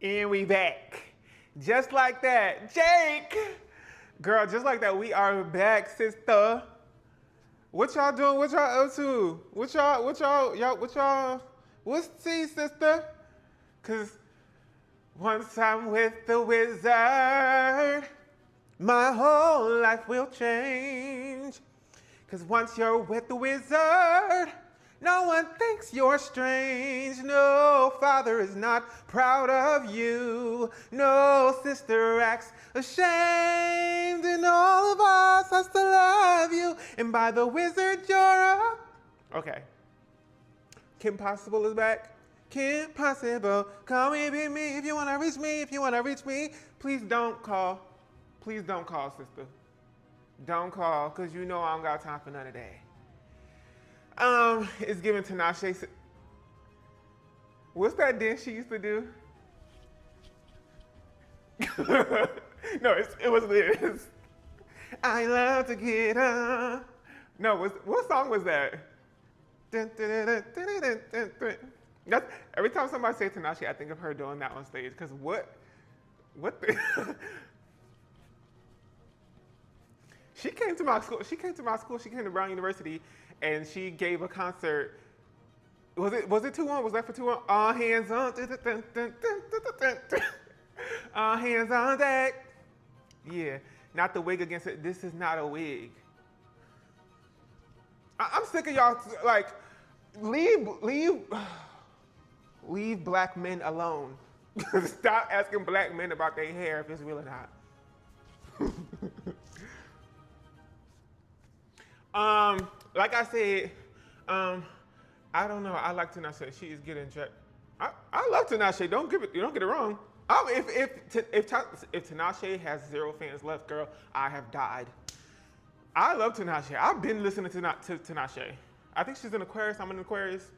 And we back. Just like that. Jake! Girl, just like that, we are back, sister. What y'all doing? What y'all up to? What's tea, sister? Cause once I'm with the wizard, my whole life will change. Cause once you're with the wizard, no one thinks you're strange. No father is not proud of you. No sister acts ashamed. And all of us has to love you. And by the wizard, you're a... Okay. Kim Possible is back. Kim Possible, call me, be me. If you wanna reach me, if you wanna reach me, please don't call. Please don't call, sister. Don't call, cause you know I don't got time for none of that. It's giving Tinashe. What's that dance she used to do? No, it was this. I love to get up. No, what song was that? That's, every time somebody says Tinashe, I think of her doing that on stage. Cause what the? She came to my school. She came to Brown University, and she gave a concert. Was it 2-1? Was that for 2-1? All hands on. All hands on deck. Yeah, not the wig against it. This is not a wig. I'm sick of y'all. Like, leave black men alone. Stop asking black men about their hair if it's real or not. Like I said, I don't know. I like Tinashe. She is getting checked. I love Tinashe. Don't get it wrong. If Tinashe has 0 fans left, girl, I have died. I love Tinashe. I've been listening to Tinashe. I think she's in Aquarius. I'm in Aquarius.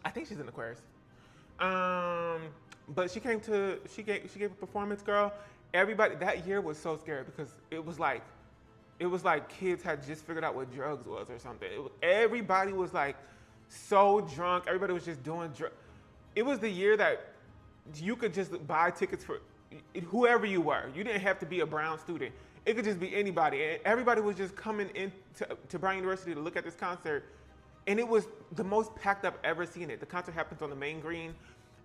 I think she's in Aquarius. But she gave a performance, girl. Everybody that year was so scared because it was like kids had just figured out what drugs was or something. Everybody was like so drunk. Everybody was just doing drugs. It was the year that you could just buy tickets for whoever you were. You didn't have to be a Brown student. It could just be anybody. And everybody was just coming in to Brown University to look at this concert. And it was the most packed I've ever seen it. The concert happens on the main green.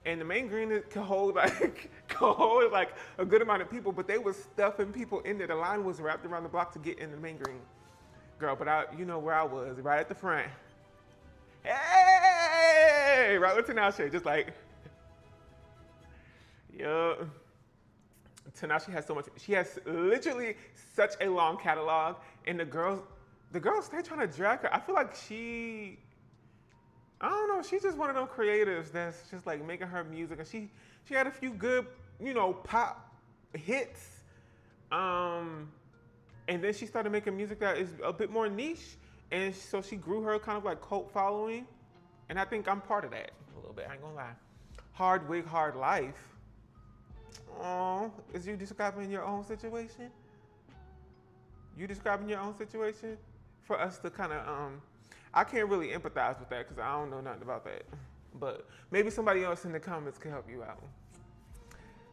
And the main green could hold like a good amount of people, but they was stuffing people in there. The line was wrapped around the block to get in the main green. Girl, but you know where I was, right at the front. Hey, right with Tinashe, just like, yo. Tinashe has so much, she has literally such a long catalog, and the girls stay trying to drag her. I feel like I don't know, she's just one of them creatives that's just like making her music, and she had a few good, pop hits. And then she started making music that is a bit more niche, and so she grew her kind of like cult following, and I think I'm part of that a little bit, I ain't gonna lie. Hard wig, hard life. Oh, is you describing your own situation? You describing your own situation? For us to kind of, I can't really empathize with that because I don't know nothing about that. But maybe somebody else in the comments can help you out.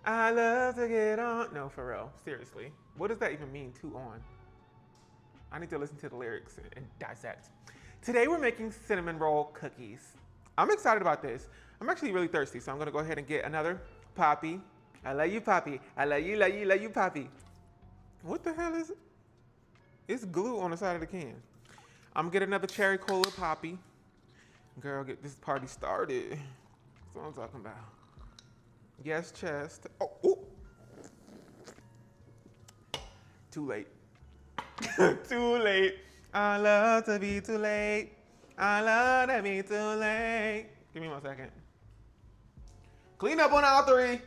I love to get on. No, for real, seriously. What does that even mean, to on? I need to listen to the lyrics and dissect. Today we're making cinnamon roll cookies. I'm excited about this. I'm actually really thirsty, so I'm gonna go ahead and get another Poppy. I love you, Poppy. I love you, love you, love you, Poppy. What the hell is it? It's glue on the side of the can. I'm gonna get another cherry cola Poppy. Girl, get this party started. That's what I'm talking about. Yes, chest. Oh, ooh. Too late. Too late. I love to be too late. I love to be too late. Give me 1 second. Clean up on aisle 3.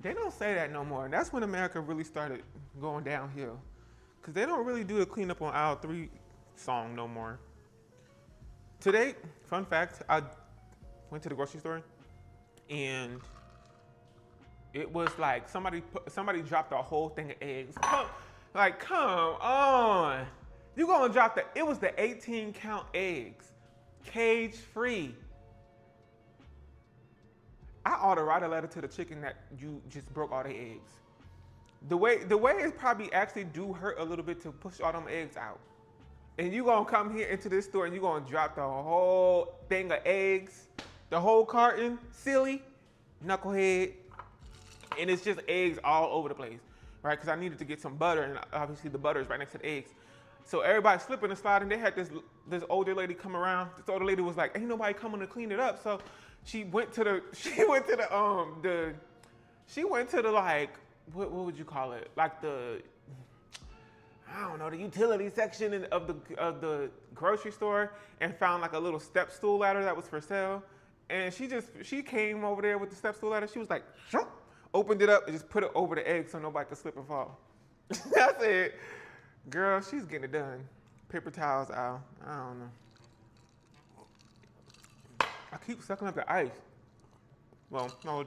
They don't say that no more. That's when America really started going downhill. Because they don't really do the clean up on aisle 3 song no more. Today, fun fact, I went to the grocery store and it was like somebody dropped a whole thing of eggs. Come on. You gonna drop it was the 18 count eggs, cage free. I ought to write a letter to the chicken that you just broke all the eggs. The way it probably actually do hurt a little bit to push all them eggs out. And you gonna come here into this store and you gonna drop the whole thing of eggs, the whole carton, silly, knucklehead. And it's just eggs all over the place, right? Because I needed to get some butter, and obviously the butter is right next to the eggs. So everybody's slipping and sliding. They had this older lady come around. This older lady was like, "Ain't nobody coming to clean it up." So she went to the like, what would you call it? Like the, I don't know, the utility section of the grocery store, and found like a little step stool ladder that was for sale. And she came over there with the step stool ladder. She was like, "Shump," opened it up and just put it over the egg so nobody could slip and fall. That's it. Girl, she's getting it done. Paper towels out. I don't know. I keep sucking up the ice. Well, no,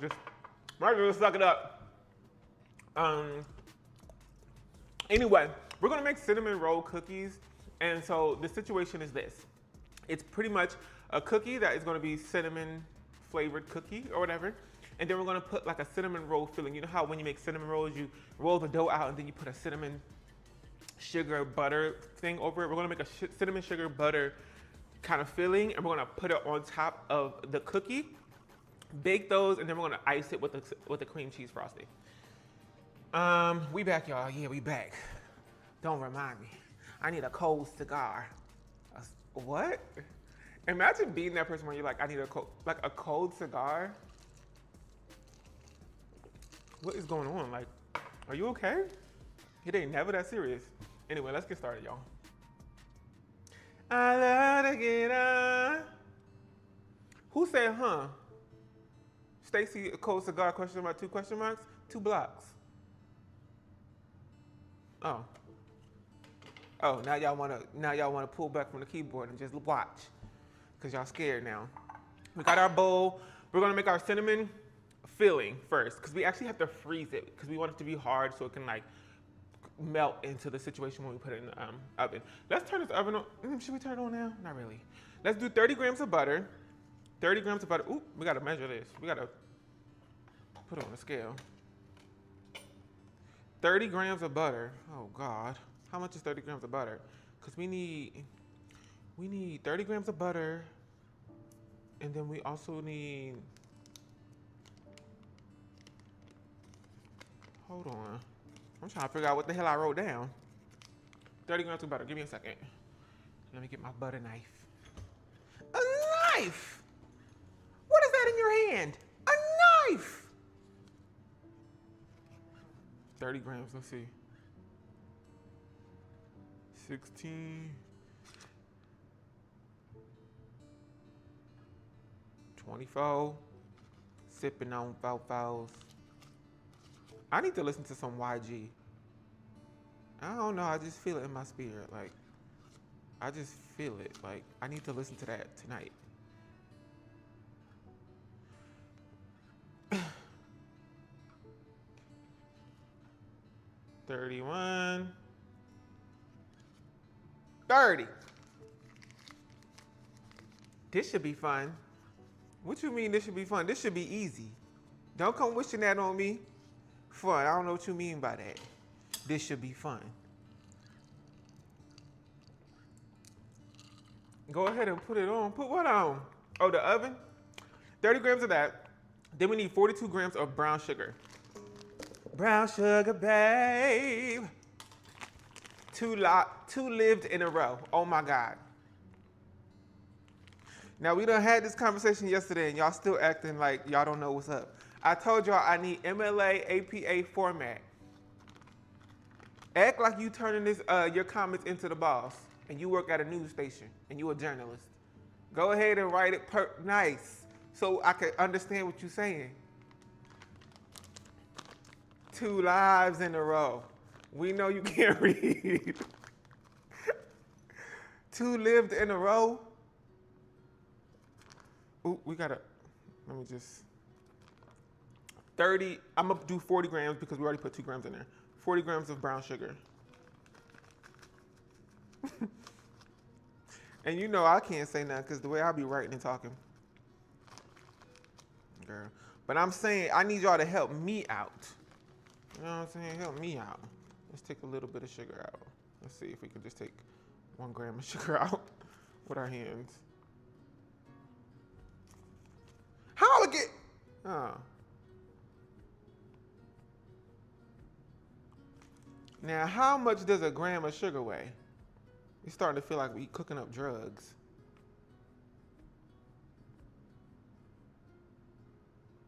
might as well suck it up. Anyway, we're gonna make cinnamon roll cookies. And so the situation is this. It's pretty much a cookie that is gonna be cinnamon flavored cookie or whatever. And then we're gonna put like a cinnamon roll filling. You know how when you make cinnamon rolls, you roll the dough out and then you put a cinnamon sugar butter thing over it. We're gonna make a cinnamon sugar butter kind of filling, and we're gonna put it on top of the cookie, bake those, and then we're gonna ice it with the cream cheese frosting. We back, y'all. Yeah, we back. Don't remind me. I need a cold cigar. What? Imagine being that person where you're like, I need a cold cigar. What is going on? Like, are you okay? It ain't never that serious. Anyway, let's get started, y'all. I love to get on. Who said, huh? Stacy, a cold cigar, question mark, 2 question marks? 2 blocks. Oh. Oh, now y'all wanna pull back from the keyboard and just watch. Cause y'all scared now. We got our bowl. We're gonna make our cinnamon filling first, because we actually have to freeze it because we want it to be hard so it can like melt into the situation when we put it in the oven. Let's turn this oven on. Should we turn it on now? Not really. Let's do 30 grams of butter. 30 grams of butter. Ooh, we gotta measure this. We gotta put it on the scale. 30 grams of butter. Oh God. How much is 30 grams of butter? Because we need 30 grams of butter, and then we also need, hold on. I'm trying to figure out what the hell I wrote down. 30 grams of butter. Give me a second. Let me get my butter knife. A knife! What is that in your hand? A knife! 30 grams, let's see. 16. 24. Sipping on fofos. I need to listen to some YG. I don't know, I just feel it in my spirit. Like, I just feel it. Like, I need to listen to that tonight. $31. $30. This should be fun. What you mean this should be fun? This should be easy. Don't come wishing that on me. Fun, I don't know what you mean by that. This should be fun. Go ahead and put it on. Put what on? Oh, the oven? 30 grams of that. Then we need 42 grams of brown sugar. Brown sugar, babe. 2 lived in a row. Oh my God. Now we done had this conversation yesterday and y'all still acting like y'all don't know what's up. I told y'all I need MLA APA format. Act like you turning this your comments into the boss and you work at a news station and you a journalist. Go ahead and write it nice so I can understand what you're saying. 2 lives in a row. We know you can't read. 2 lived in a row. Ooh, we gotta, let me just, 30, I'm gonna do 40 grams because we already put 2 grams in there. 40 grams of brown sugar. And you know I can't say nothing because the way I be writing and talking. Girl, But I'm saying I need y'all to help me out. You know what I'm saying? Help me out. Let's take a little bit of sugar out. Let's see if we can just take 1 gram of sugar out with our hands. How I get? Oh. Now, how much does a gram of sugar weigh? It's starting to feel like we cooking up drugs.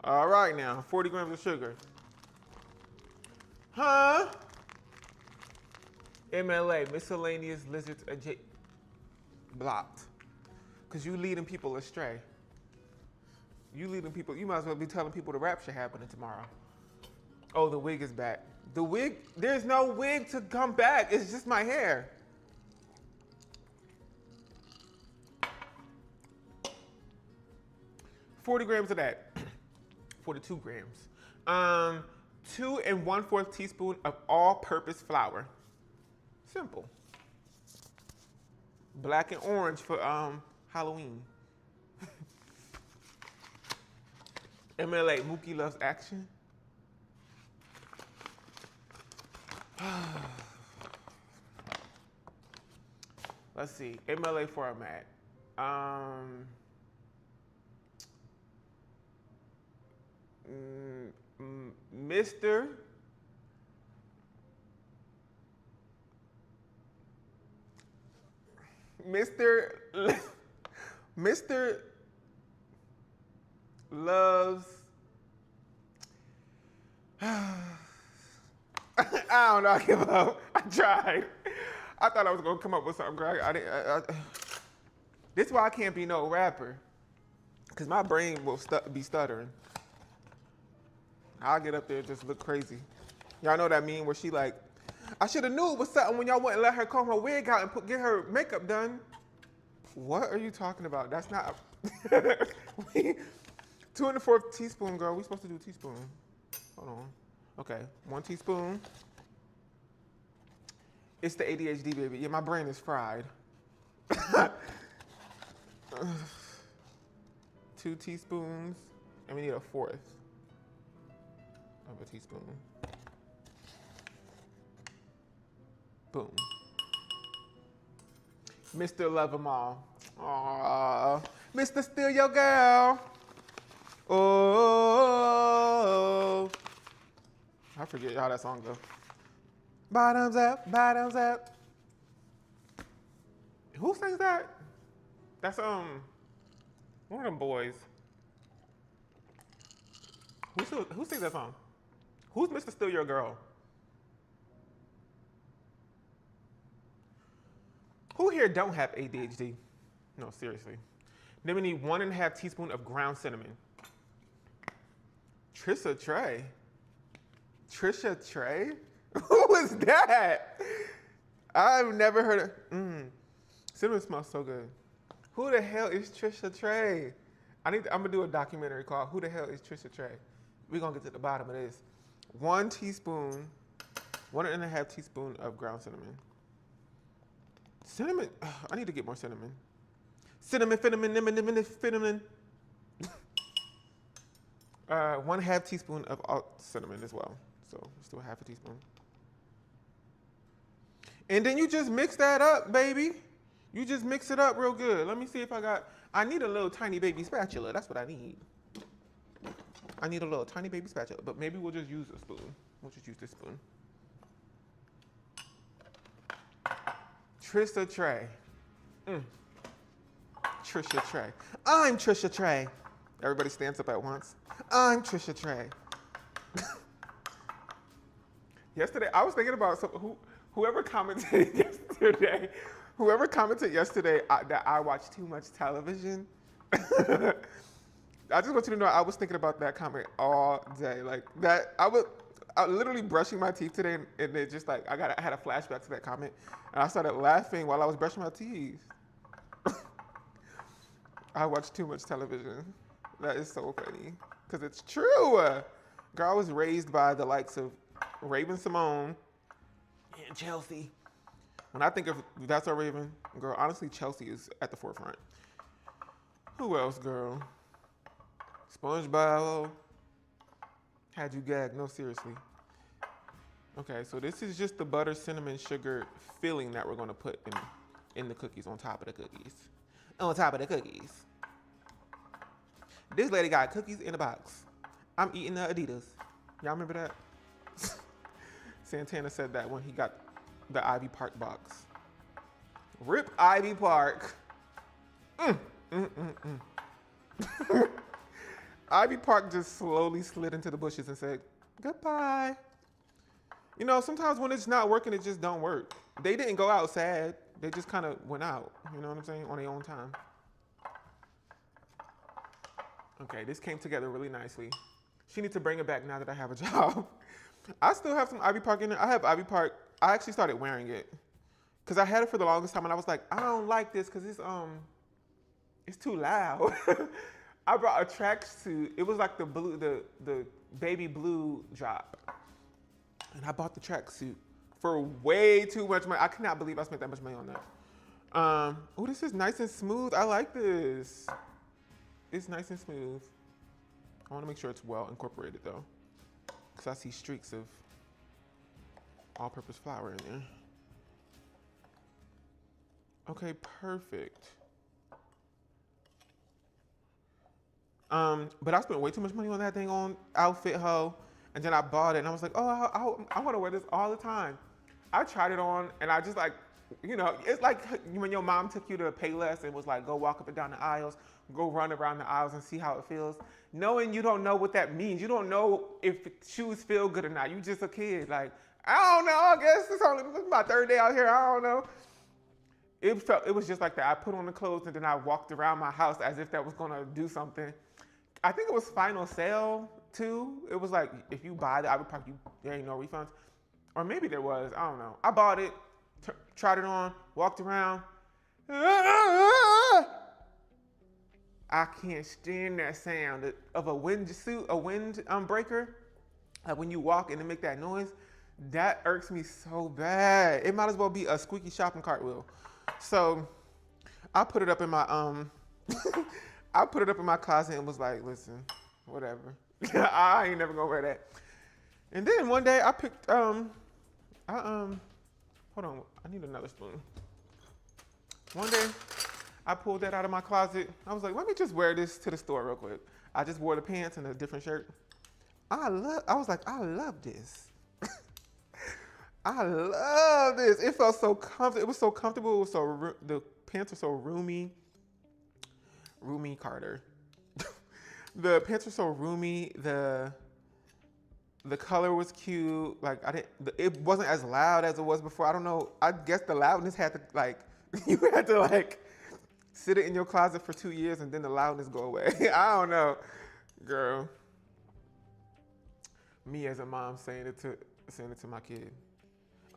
All right, now 40 grams of sugar. Huh? MLA, miscellaneous lizards blocked. Because you leading people astray. You leading people, you might as well be telling people the rapture happening tomorrow. Oh, the wig is back. The wig, there's no wig to come back. It's just my hair. $40 grams of that. 42 grams. 2 1/4 teaspoon of all-purpose flour. Simple. Black and orange for Halloween. MLA, Mookie loves action. Let's see, MLA format. Mr. loves. I don't know. I give up. I tried. I thought I was gonna come up with something great. This is why I can't be no rapper, cause my brain will be stuttering. I'll get up there and just look crazy. Y'all know that meme where she like, I should have knew it was something when y'all wouldn't let her comb her wig out and get her makeup done. What are you talking about? That's not. 2 1/4 teaspoon, girl. We supposed to do a teaspoon. Hold on. Okay, 1 teaspoon. It's the ADHD, baby. Yeah, my brain is fried. 2 teaspoons, and we need 1/4 of a teaspoon. Boom. Mr. Love 'em all. Aww. Mr. Still Your Girl. Oh. I forget how that song goes. Bottoms up, bottoms up. Who sings that? That's one of them boys. Who sings that song? Who's Mr. Still Your Girl? Who here don't have ADHD? No, seriously. Then we need 1 1/2 teaspoon of ground cinnamon. Trisha Trey. Trisha Trey? Who is that? I've never heard of. Cinnamon smells so good. Who the hell is Trisha Trey? I'm gonna do a documentary called "Who the Hell is Trisha Trey?" We're gonna get to the bottom of this. 1 teaspoon, 1 1/2 teaspoon of ground cinnamon. Cinnamon. I need to get more cinnamon. Cinnamon. 1/2 teaspoon of cinnamon as well. So let's do 1/2 teaspoon. And then you just mix that up, baby. You just mix it up real good. Let me see if I need a little tiny baby spatula. That's what I need. I need a little tiny baby spatula, but maybe we'll just use a spoon. We'll just use this spoon. Trisha Trey. Trisha Trey. I'm Trisha Trey. Everybody stands up at once. I'm Trisha Trey. Yesterday, I was thinking about whoever commented yesterday. Whoever commented yesterday that I watch too much television. I just want you to know I was thinking about that comment all day. Like that, I was literally brushing my teeth today, and it just like I had a flashback to that comment, and I started laughing while I was brushing my teeth. I watch too much television. That is so funny because it's true. Girl, I was raised by the likes of Raven Simone and Chelsea. When I think of That's Our Raven, girl, honestly, Chelsea is at the forefront. Who else, girl? SpongeBob. Had you gagged? No, seriously. Okay, so this is just the butter, cinnamon, sugar filling that we're gonna put in the cookies, on top of the cookies. On top of the cookies. This lady got cookies in a box. I'm eating the Adidas. Y'all remember that? Santana said that when he got the Ivy Park box. Rip Ivy Park. Ivy Park just slowly slid into the bushes and said, goodbye. You know, sometimes when it's not working, it just don't work. They didn't go out sad. They just kind of went out, you know what I'm saying, on their own time. Okay, this came together really nicely. She needs to bring it back now that I have a job. I still have some Ivy Park in there. I have Ivy Park. I actually started wearing it because I had it for the longest time, and I was like, I don't like this because it's too loud. I brought a tracksuit. It was like the blue, the baby blue drop, and I bought the tracksuit for way too much money. I cannot believe I spent that much money on that. Oh, this is nice and smooth. I like this. It's nice and smooth. I want to make sure it's well incorporated though, because I see streaks of all-purpose flour in there. Okay, perfect. But I spent way too much money on that thing on Outfit Ho, and then I bought it, and I was like, oh, I want to wear this all the time. I tried it on, and I just like, you know, it's like when your mom took you to Payless and was like, go walk up and down the aisles, go run around the aisles and see how it feels. Knowing you don't know what that means. You don't know if shoes feel good or not. You just a kid. Like, I don't know, I guess this is my third day out here, I don't know. It was just like that. I put on the clothes and then I walked around my house as if that was gonna do something. I think it was final sale too. It was like, if you buy the Ivy Park, there ain't no refunds. Or maybe there was, I don't know. I bought it, tried it on, walked around. I can't stand that sound of a wind breaker. Like when you walk and it make that noise, that irks me so bad. It might as well be a squeaky shopping cart wheel. So I put it up in my I put it up in my closet and was like, listen, whatever. I ain't never gonna wear that. And then one day I picked hold on, I need another spoon. One day I pulled that out of my closet. I was like, let me just wear this to the store real quick. I just wore the pants and a different shirt. I was like, I love this. I love this. It felt so comfortable. It was so comfortable. It was the pants were so roomy. Roomy Carter. The pants were so roomy. The color was cute. Like it wasn't as loud as it was before. I don't know. I guess the loudness had to like, you had to like sit it in your closet for 2 years and then the loudness go away. I don't know, girl. Me as a mom saying it to my kid.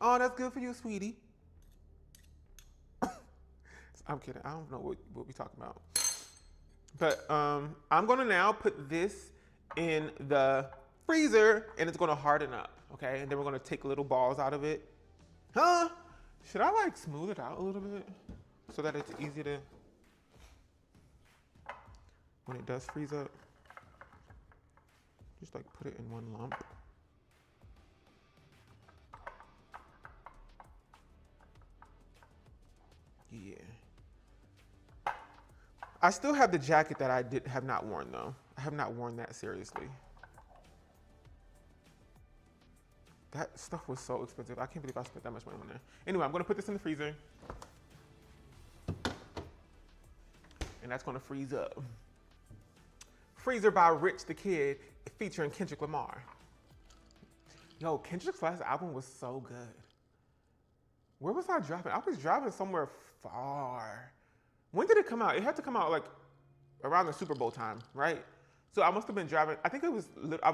Oh, that's good for you, sweetie. I'm kidding. I don't know what we're talking about. But I'm gonna now put this in the freezer and it's gonna harden up, okay? And then we're gonna take little balls out of it. Huh? Should I like smooth it out a little bit so that it's easy to, when it does freeze up, just like put it in one lump. Yeah. I still have the jacket that I have not worn though. I have not worn that seriously. That stuff was so expensive. I can't believe I spent that much money on there. Anyway, I'm gonna put this in the freezer. And that's gonna freeze up. Freezer by Rich the Kid, featuring Kendrick Lamar. Yo, Kendrick's last album was so good. Where was I driving? I was driving somewhere far. When did it come out? It had to come out like around the Super Bowl time, right? So I must have been driving. I think I was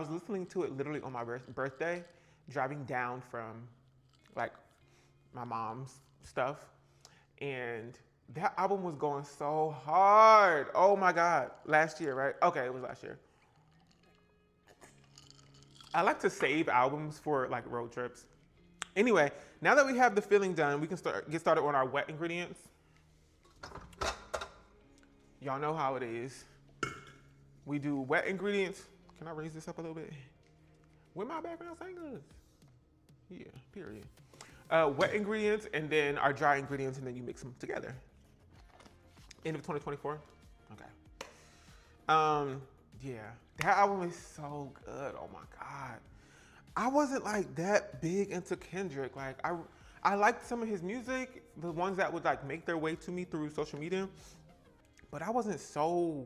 listening to it literally on my birthday, driving down from like my mom's stuff. And that album was going so hard. Oh my God. Last year, right? Okay, it was last year. I like to save albums for like road trips. Anyway, now that we have the filling done, we can get started on our wet ingredients. Y'all know how it is. We do wet ingredients. Can I raise this up a little bit? with my background singers. Yeah, period. Wet ingredients and then our dry ingredients, and then you mix them together. End of 2024. Okay. Yeah, that album is so good. Oh my God. I wasn't like that big into Kendrick. Like I liked some of his music, the ones that would like make their way to me through social media, but I wasn't so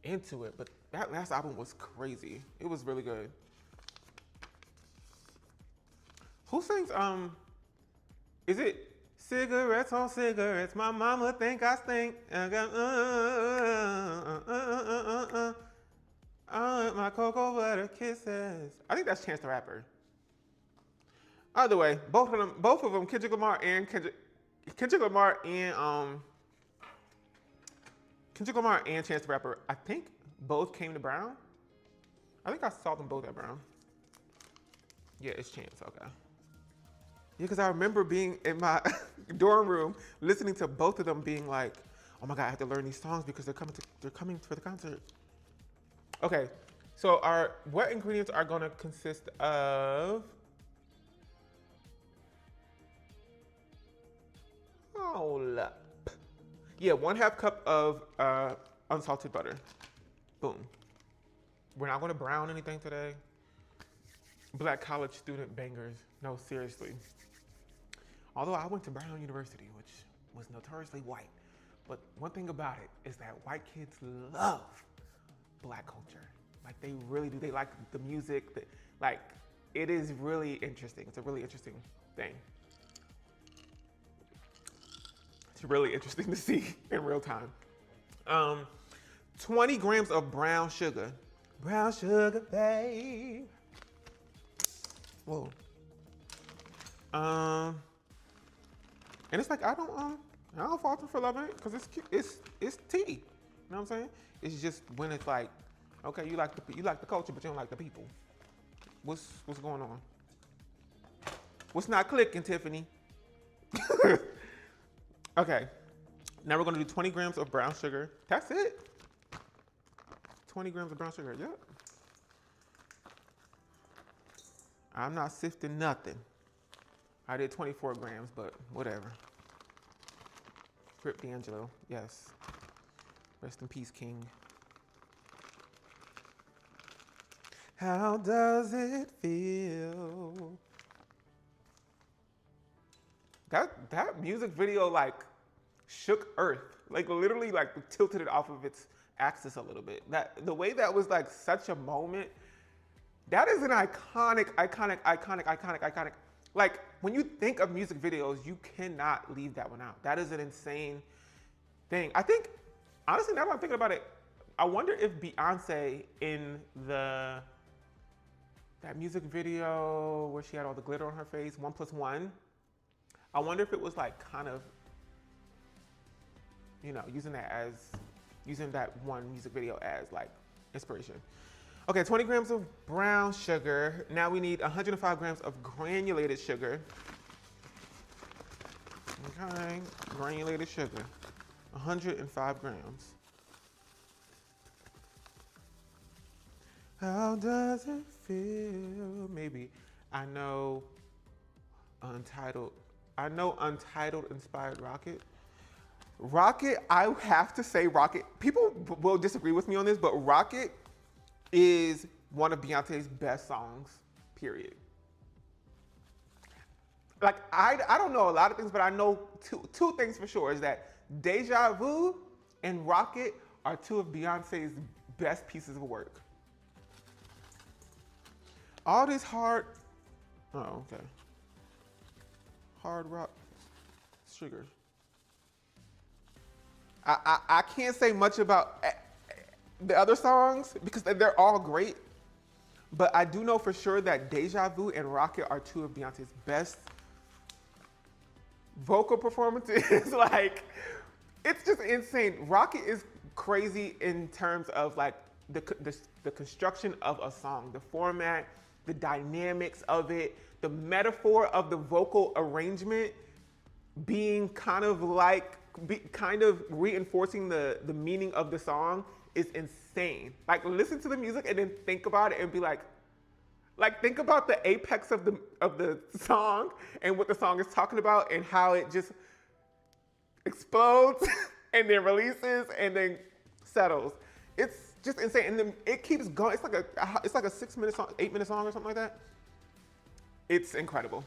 into it. But that last album was crazy. It was really good. Who sings, is it cigarettes on cigarettes? My mama think I stink. I got, my cocoa butter kisses. I think that's Chance the Rapper. Either way, both of them, Kendrick Lamar and Chance the Rapper, I think both came to Brown. I think I saw them both at Brown. Yeah, it's Chance, okay. Yeah, because I remember being in my dorm room listening to both of them being like, oh my God, I have to learn these songs because they're coming for the concert. Okay, so our wet ingredients are gonna consist of hold up. Yeah, 1/2 cup of unsalted butter. Boom. We're not gonna brown anything today. Black college student bangers. No, seriously. Although I went to Brown University, which was notoriously white. But one thing about it is that white kids love Black culture. Like they really do. They like the music. Like it is really interesting. It's a really interesting thing. It's really interesting to see in real time. 20 grams of brown sugar. Brown sugar, babe. Whoa. And it's like I don't fault them for loving it because it's tea. You know what I'm saying? It's just when it's like, okay, you like the culture, but you don't like the people. What's going on? What's not clicking, Tiffany? Okay. Now we're gonna do 20 grams of brown sugar. That's it. 20 grams of brown sugar. Yep. I'm not sifting nothing. I did 24 grams, but whatever. Rip D'Angelo, yes. Rest in peace, King. How does it feel? That music video like shook Earth. Like literally like tilted it off of its axis a little bit. The way that was like such a moment. That is an iconic. Like when you think of music videos, you cannot leave that one out. That is an insane thing. I think, honestly, now that I'm thinking about it, I wonder if Beyonce in that music video where she had all the glitter on her face, 1+1, I wonder if it was like kind of, you know, using that one music video as like inspiration. Okay, 20 grams of brown sugar. Now we need 105 grams of granulated sugar. Okay, granulated sugar, 105 grams. How does it feel? Maybe. I know Untitled inspired Rocket. Rocket, I have to say Rocket, people will disagree with me on this, but Rocket is one of Beyonce's best songs, period. Like, I don't know a lot of things, but I know two things for sure, is that Deja Vu and Rocket are two of Beyonce's best pieces of work. All this hard rock sugar. I can't say much about the other songs because they're all great, but I do know for sure that Deja Vu and Rocket are two of Beyonce's best vocal performances. Like, it's just insane. Rocket is crazy in terms of like the construction of a song, the format, the dynamics of it, the metaphor of the vocal arrangement being kind of reinforcing the meaning of the song is insane. Like, listen to the music and then think about it and be like, Like, think about the apex of the song and what the song is talking about and how it just explodes and then releases and then settles. It's just insane, and then it keeps going. It's like a 6-minute song, 8-minute song or something like that. It's incredible.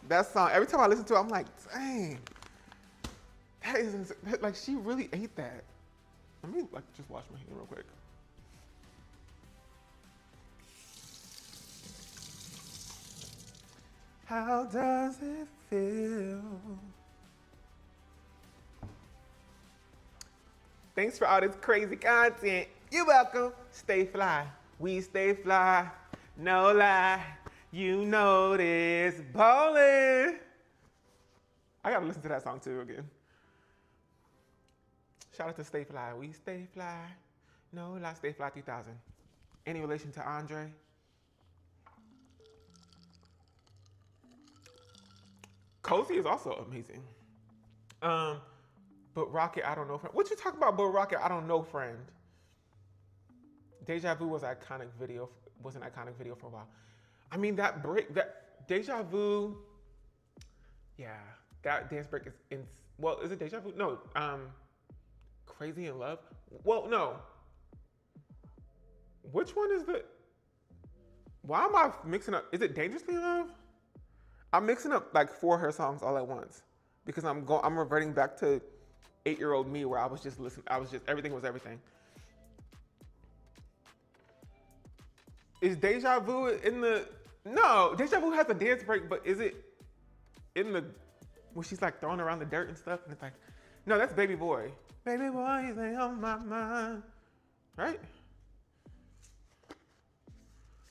That song, every time I listen to it, I'm like, dang, that is like, she really ate that. Let me like just wash my hand real quick. How does it feel? Thanks for all this crazy content. You're welcome. Stay fly. We stay fly. No lie. You know this. Bowling. I gotta listen to that song too again. Shout out to Stay Fly. We stay fly. No lie. Stay Fly 3000. Any relation to Andre? Cozy is also amazing. But Rocket, I don't know, friend. What you talking about, But Rocket, I don't know, friend? Deja Vu was an iconic video for a while. I mean, that Deja Vu, yeah, that dance break is well, is it Deja Vu? No, Crazy in Love? Well, no. Which one is why am I mixing up? Is it Dangerously in Love? I'm mixing up like 4 of her songs all at once because I'm reverting back to 8-year-old me where I was just listening. Everything was everything. Is Deja Vu in the, no, Deja Vu has a dance break, but is it in the, when she's like throwing around the dirt and stuff and it's like, no, that's Baby Boy. Baby Boy, he's like on my mind, right?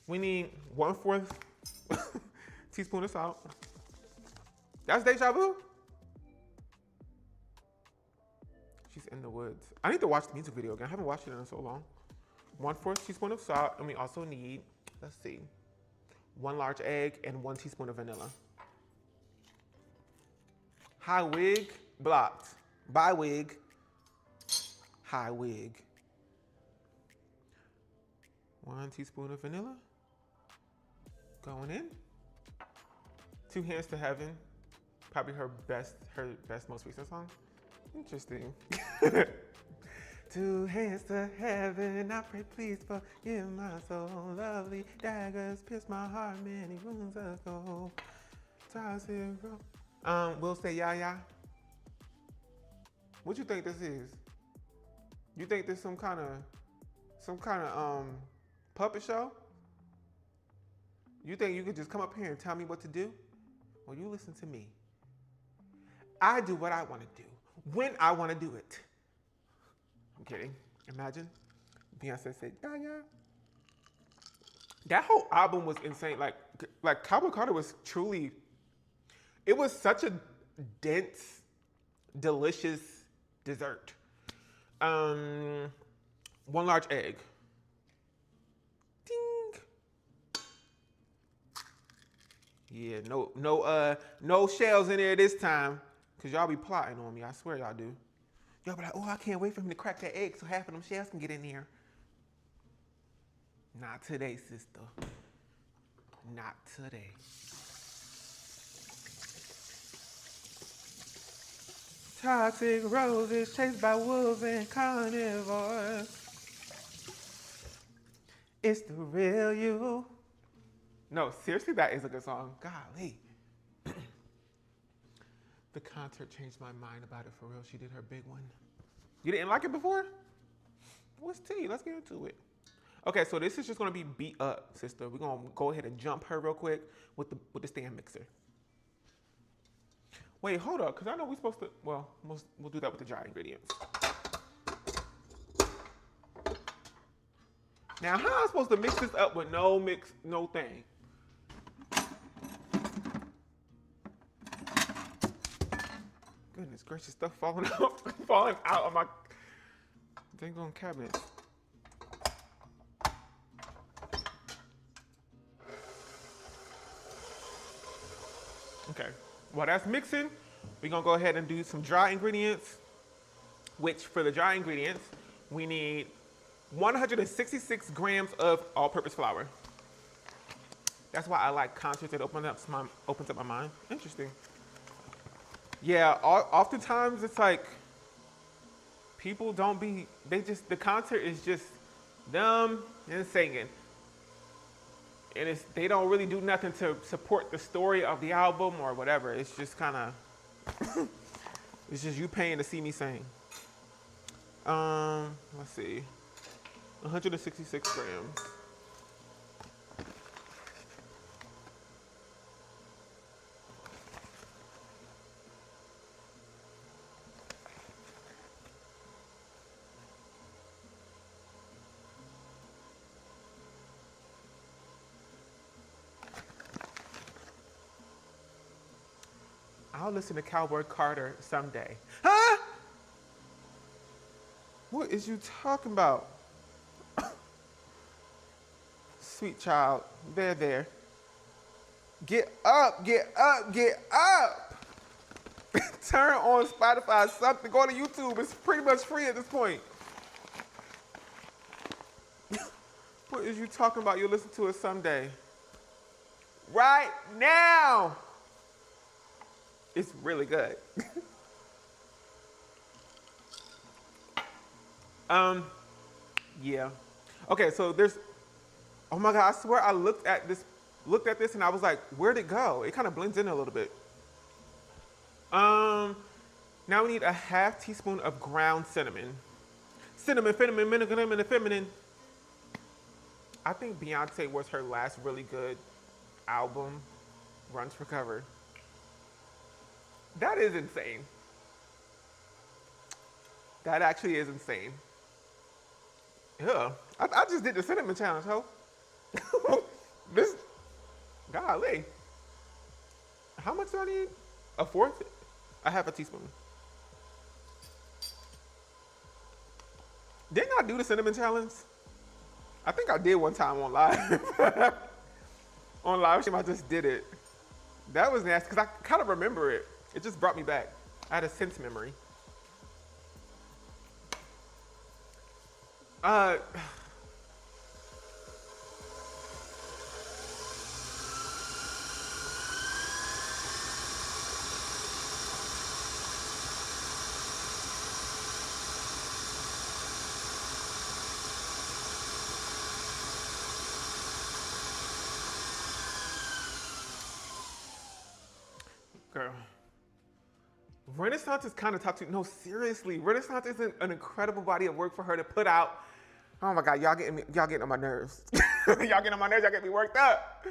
We need 1/4 teaspoon of salt. That's Deja Vu? She's in the woods. I need to watch the music video again. I haven't watched it in so long. 1/4 teaspoon of salt, and we also need, let's see, 1 large egg and 1 teaspoon of vanilla. High wig, blocked. Bye wig. High wig. 1 teaspoon of vanilla. Going in. 2 Hands to Heaven. Probably her best, most recent song. Interesting. 2 hands to heaven, I pray please forgive my soul. Lovely daggers pierce my heart many moons ago. We'll say yeah. What you think this is? You think this some kind of puppet show? You think you could just come up here and tell me what to do? Well, you listen to me. I do what I want to do when I want to do it. I'm kidding. Imagine Beyonce said, yeah. That whole album was insane. Like Cowboy Carter was truly, it was such a dense, delicious dessert. 1 large egg. Ding. Yeah, no shells in there this time. Cause y'all be plotting on me, I swear y'all do. Y'all be like, oh, I can't wait for him to crack that egg so half of them shells can get in there. Not today, sister. Not today. Toxic roses chased by wolves and carnivores. It's the real you. No, seriously, that is a good song. Golly. The concert changed my mind about it for real. She did her big one. You didn't like it before? What's tea? Let's get into it. Okay, so this is just gonna be beat up, sister. We're gonna go ahead and jump her real quick with the stand mixer. Wait, hold up, because I know we're supposed to, well, we'll do that with the dry ingredients. Now, how am I supposed to mix this up with no thing? Goodness gracious, stuff falling out of my dang on cabinet. Okay, while that's mixing, we're gonna go ahead and do some dry ingredients, which for the dry ingredients, we need 166 grams of all-purpose flour. That's why I like concerts. It opens up my mind. Interesting. Yeah, oftentimes it's like people don't be, the concert is just them and singing. And they don't really do nothing to support the story of the album or whatever. It's just kind of, it's just you paying to see me sing. Let's see, 166 grams. I'll listen to Cowboy Carter someday. Huh? What is you talking about? Sweet child, there. Get up, get up, get up. Turn on Spotify, something, go to YouTube. It's pretty much free at this point. What is you talking about? You'll listen to it someday. Right now. It's really good. Yeah. Okay, so there's, oh my God, I swear I looked at this and I was like, where'd it go? It kind of blends in a little bit. Now we need a half teaspoon of ground cinnamon. Cinnamon, feminine. I think Beyonce was her last really good album, Runs for Cover. That is insane. That actually is insane. Yeah, I just did the cinnamon challenge, ho. This, golly. How much do I need? A fourth? I have a teaspoon. Didn't I do the cinnamon challenge? I think I did one time on live. On live stream, I just did it. That was nasty, because I kind of remember it. It just brought me back. I had a sense memory. Girl. Renaissance is kind of tough too. No, seriously, Renaissance is an incredible body of work for her to put out. Oh my God, y'all getting on my nerves. Y'all getting on my nerves, y'all get me worked up.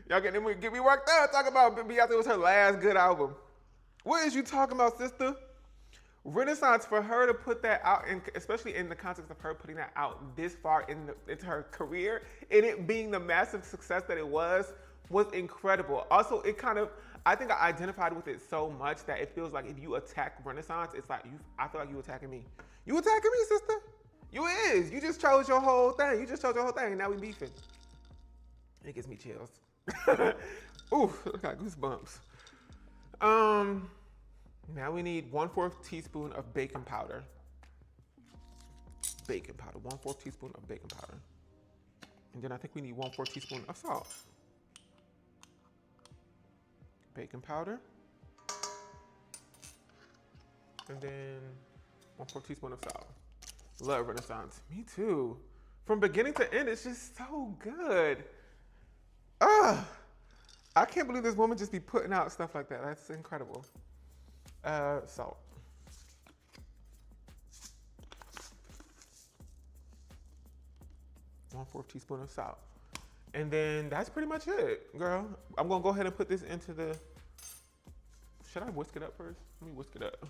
Y'all get me worked up. Talk about Beyonce was her last good album. What is you talking about, sister? Renaissance, for her to put that out, and especially in the context of her putting that out this far into her career, and it being the massive success that it was incredible. Also, it kind of, I think I identified with it so much that it feels like if you attack Renaissance, it's like I feel like you attacking me. You attacking me, sister? You is. You just chose your whole thing. And now we beefing. It gives me chills. Ooh, I got goosebumps. Now we need 1/4 teaspoon of baking powder. 1/4 teaspoon of baking powder. And then I think we need 1/4 teaspoon of salt. Baking powder. And then 1/4 teaspoon of salt. Love Renaissance. Me too. From beginning to end, it's just so good. I can't believe this woman just be putting out stuff like that. That's incredible. Salt. One-4 teaspoon of salt. And then that's pretty much it, girl. I'm gonna go ahead and put this into the, should I whisk it up first? Let me whisk it up.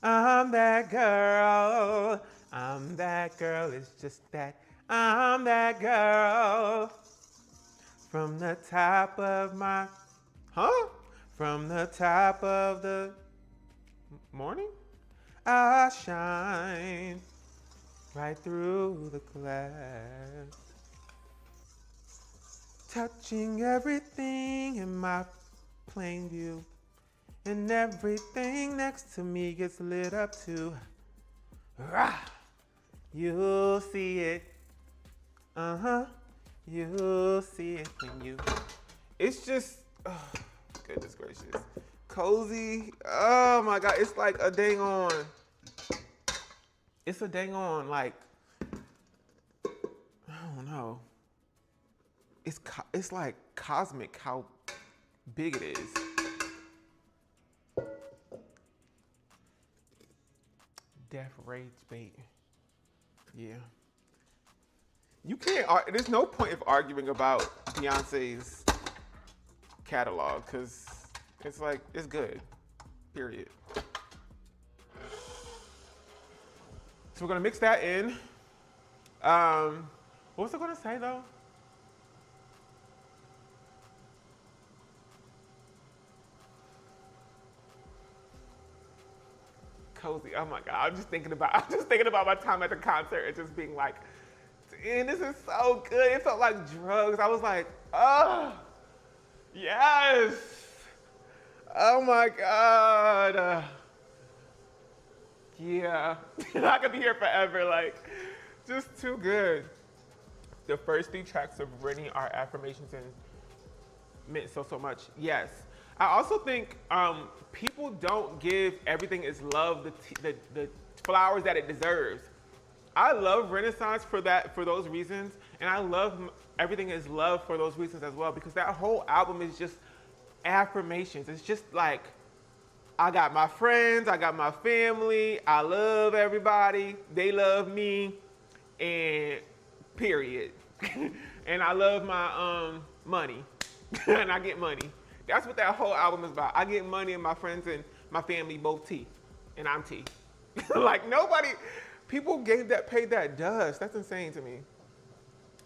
I'm that girl. I'm that girl. It's just that I'm that girl. From the top of my, From the top of the morning, I shine right through the glass, touching everything in my plain view. and everything next to me gets lit up too. Rah! You'll see it. You'll see it when you. It's just, oh, goodness gracious. Cozy. Oh my God. It's like a dang on. It's a dang on, like, I don't know. It's like cosmic how big it is. Death Rage Bait. Yeah. You can't, there's no point of arguing about Beyonce's catalog because it's like, it's good, period. So we're gonna mix that in. What was I gonna say though? Cozy, oh my God, I'm just thinking about my time at the concert and just being like, and this is so good. It felt like drugs. I was like, oh, yes. Oh my God. Yeah, I could be here forever. Like, just too good. The first 3 tracks of Rennie are affirmations and meant so much. Yes. I also think people don't give everything its love, the flowers that it deserves. I love Renaissance for those reasons, and I love Everything Is Love for those reasons as well, because that whole album is just affirmations. It's just like, I got my friends, I got my family, I love everybody, they love me, and period. And I love my money, and I get money. That's what that whole album is about. I get money and my friends and my family both T, and I'm T. Like nobody, people paid that dust. That's insane to me.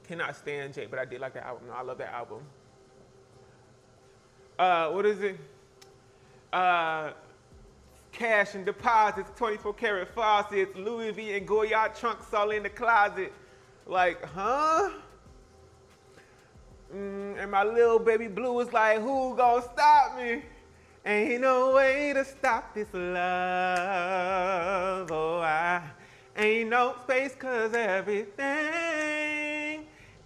Cannot stand Jay, but I did like that album. No, I love that album. What is it? Cash and deposits, 24 karat faucets, Louis V and Goyard trunks all in the closet. Like, huh? And my little baby blue is like, who gonna stop me? Ain't no way to stop this love. Oh, I ain't no space, cause everything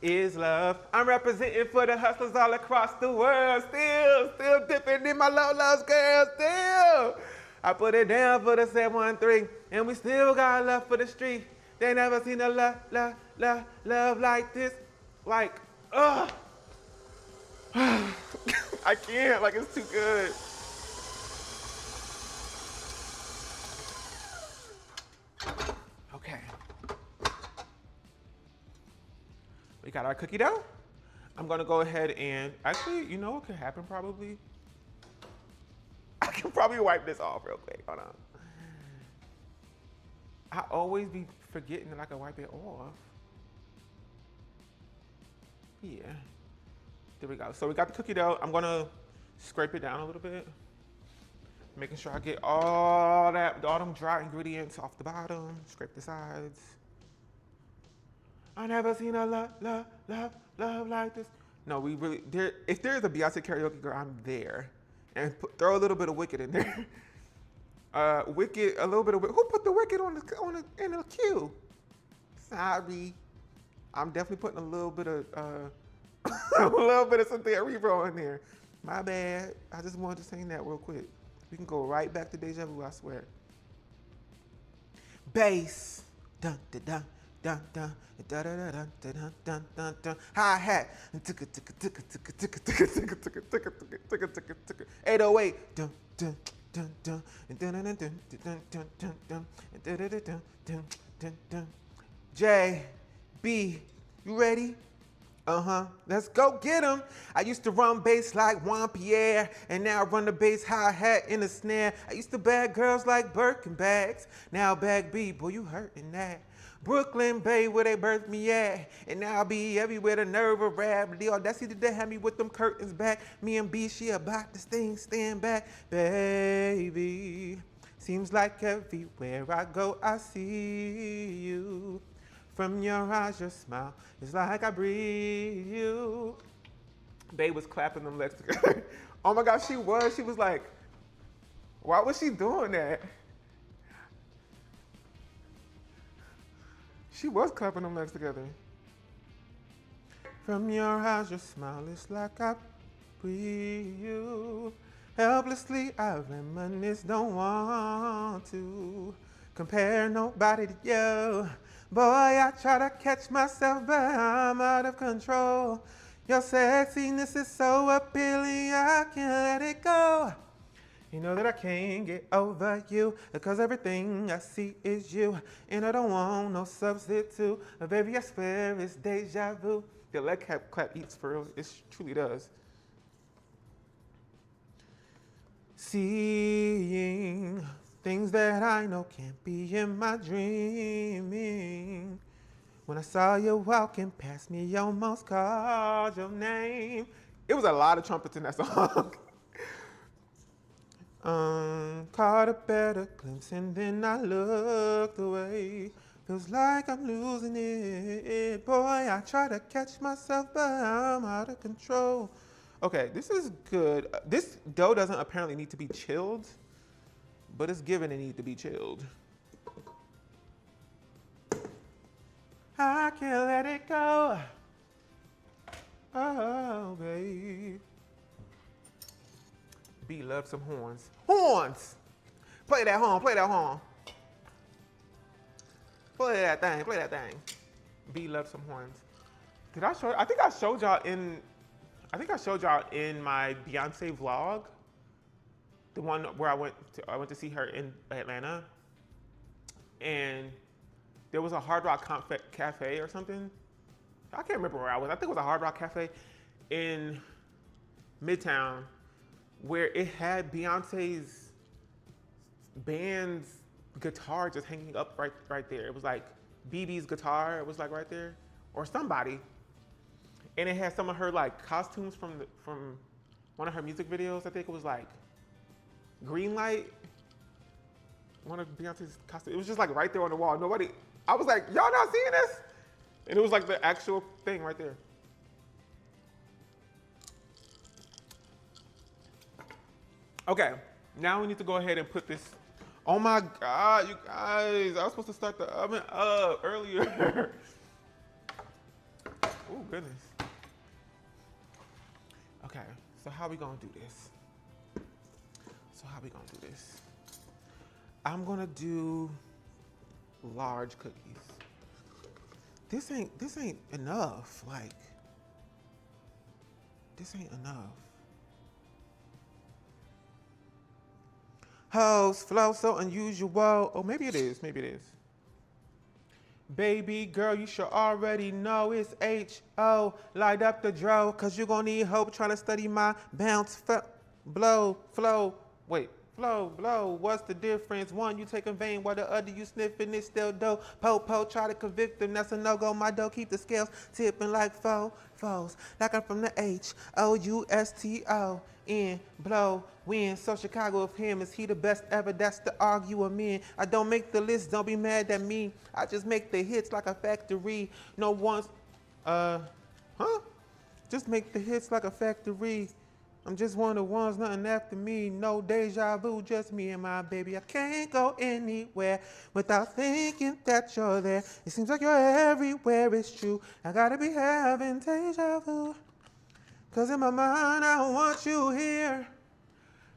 is love. I'm representing for the hustlers all across the world. Still dipping in my love's girl, still. I put it down for the 713, and we still got love for the street. They never seen a love like this. Like, ugh. I can't, like it's too good. Okay. We got our cookie dough. I'm gonna go ahead and, actually, you know what could happen probably? I can probably wipe this off real quick, hold on. I always be forgetting that I can wipe it off. Yeah. There we go. So we got the cookie dough. I'm gonna scrape it down a little bit, making sure I get all them dry ingredients off the bottom. Scrape the sides. I never seen a love like this. No, we really, if there's a Beyonce karaoke girl, I'm there. And throw a little bit of Wicked in there. Wicked, a little bit of, who put the Wicked in the queue? Sorry. I'm definitely putting a little bit of, Cynthia Erivo in there. My bad. I just wanted to sing that real quick. We can go right back to Deja Vu, I swear. Bass. Dun dun dun dun dun dun dun dun dun dun dun dun. Hi-hat. 808. Dun dun dun dun dun dun dun dun dun dun dun. J B, you ready? Let's go get 'em. I used to run bass like Juan Pierre, and now I run the bass hi-hat in the snare. I used to bag girls like Birkin bags, now bag B, boy, you hurting that. Brooklyn Bay, where they birthed me at, and now I'll be everywhere, the nerve of rap. The audacity to have me with them curtains back. Me and B, she about to stand back, baby. Seems like everywhere I go, I see you. From your eyes, your smile, it's like I breathe you. Babe was clapping them legs together. Oh my gosh, she was like, Why was she doing that? She was clapping them legs together. From your eyes, your smile is like I breathe you. Helplessly, I reminisce, don't want to compare nobody to you. Boy, I try to catch myself, but I'm out of control. Your sexiness is so appealing, I can't let it go. You know that I can't get over you, because everything I see is you, and I don't want no substitute. Baby, I swear it's deja vu. The leg clap eats for real, it truly does. Seeing things that I know can't be in my dreaming. When I saw you walking past me, almost called your name. It was a lot of trumpets in that song. Caught a better glimpse and then I looked away. Feels like I'm losing it. Boy, I try to catch myself, but I'm out of control. Okay, this is good. This dough doesn't apparently need to be chilled, but it's given it need to be chilled. I can't let it go. Oh, babe. B loves some horns. Horns! Play that horn, play that horn. Play that thing, play that thing. B loves some horns. Did I show, I think I showed y'all in my Beyonce vlog. The one where I went to see her in Atlanta. And there was a Hard Rock Cafe or something. I can't remember where I was. I think it was a Hard Rock Cafe in Midtown where it had Beyonce's band's guitar just hanging up right there. It was like BB's guitar, it was like right there, or somebody. And it had some of her like costumes from one of her music videos. I think it was like Green Light, one of Beyonce's costumes. It was just like right there on the wall. Nobody, I was like, y'all not seeing this? And it was like the actual thing right there. Okay, now we need to go ahead and put this. Oh my God, you guys, I was supposed to start the oven up earlier. Oh goodness. Okay, so how we gonna do this? I'm gonna do large cookies. This ain't enough, like, this ain't enough. Hoes flow so unusual. Oh, maybe it is. Baby girl, you should already know it's H-O. Light up the dro, cause you gon' need hope trying to study my bounce, blow, flow. Wait, flow, what's the difference? One, you take in vain, while the other you sniffing, it's still dough. Po, try to convict them, that's a no-go. My dough keep the scales tipping like foes. Like I'm from the H-O-U-S-T-O. In, blow, win. So Chicago of him, is he the best ever? That's the argument. I don't make the list, don't be mad at me. I just make the hits like a factory. No one's, Just make the hits like a factory. I'm just one of the ones, nothing after me. No deja vu, just me and my baby. I can't go anywhere without thinking that you're there. It seems like you're everywhere, it's true. I gotta be having deja vu. Cause in my mind, I want you here.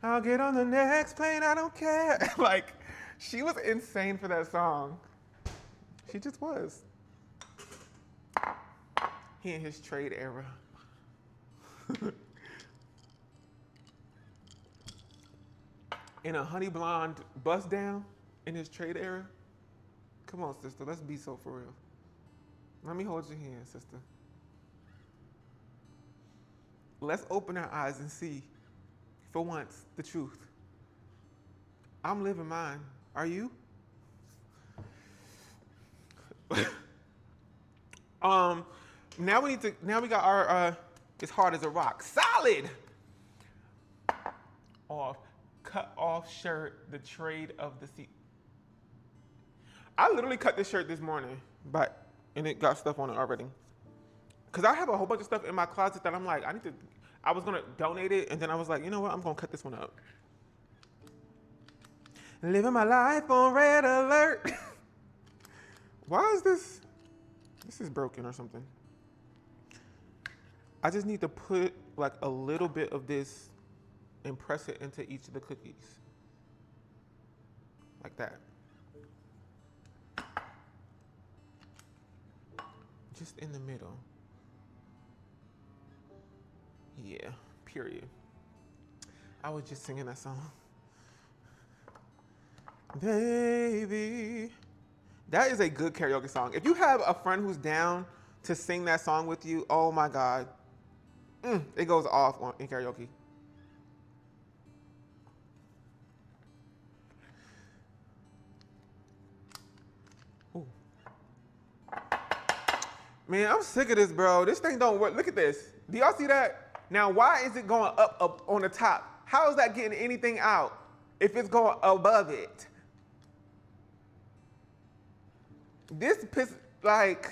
I'll get on the next plane, I don't care. Like, she was insane for that song. She just was. He in his trade era. In a honey blonde bust down in his trade era. Come on, sister, let's be so for real. Let me hold your hand, sister. Let's open our eyes and see, for once, the truth. I'm living mine. Are you? Now we got our, it's hard as a rock. Solid! Cut off shirt, the trade of the seat. I literally cut this shirt this morning, and it got stuff on it already. Cause I have a whole bunch of stuff in my closet that I'm like, I was gonna donate it, and then I was like, you know what, I'm gonna cut this one up. Living my life on red alert. Why is this? This is broken or something. I just need to put like a little bit of this and press it into each of the cookies. Like that. Just in the middle. Yeah, period. I was just singing that song. Baby. That is a good karaoke song. If you have a friend who's down to sing that song with you, oh my God. It goes off in karaoke. Ooh. Man, I'm sick of this, bro. This thing don't work. Look at this. Do y'all see that? Now, why is it going up on the top? How is that getting anything out if it's going above it? This piss, like,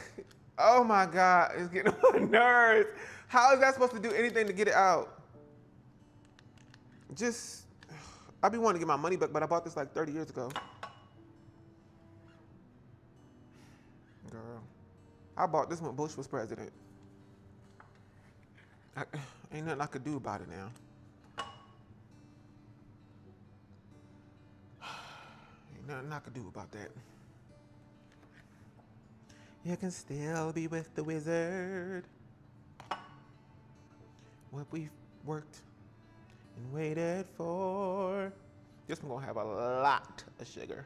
oh my God, it's getting on my nerves. How is that supposed to do anything to get it out? Just, I be wanting to get my money back, but I bought this like 30 years ago. Girl, I bought this when Bush was president. Ain't nothing I could do about it now. Ain't nothing I could do about that. You can still be with the wizard. What we've worked and waited for. This one gonna have a lot of sugar.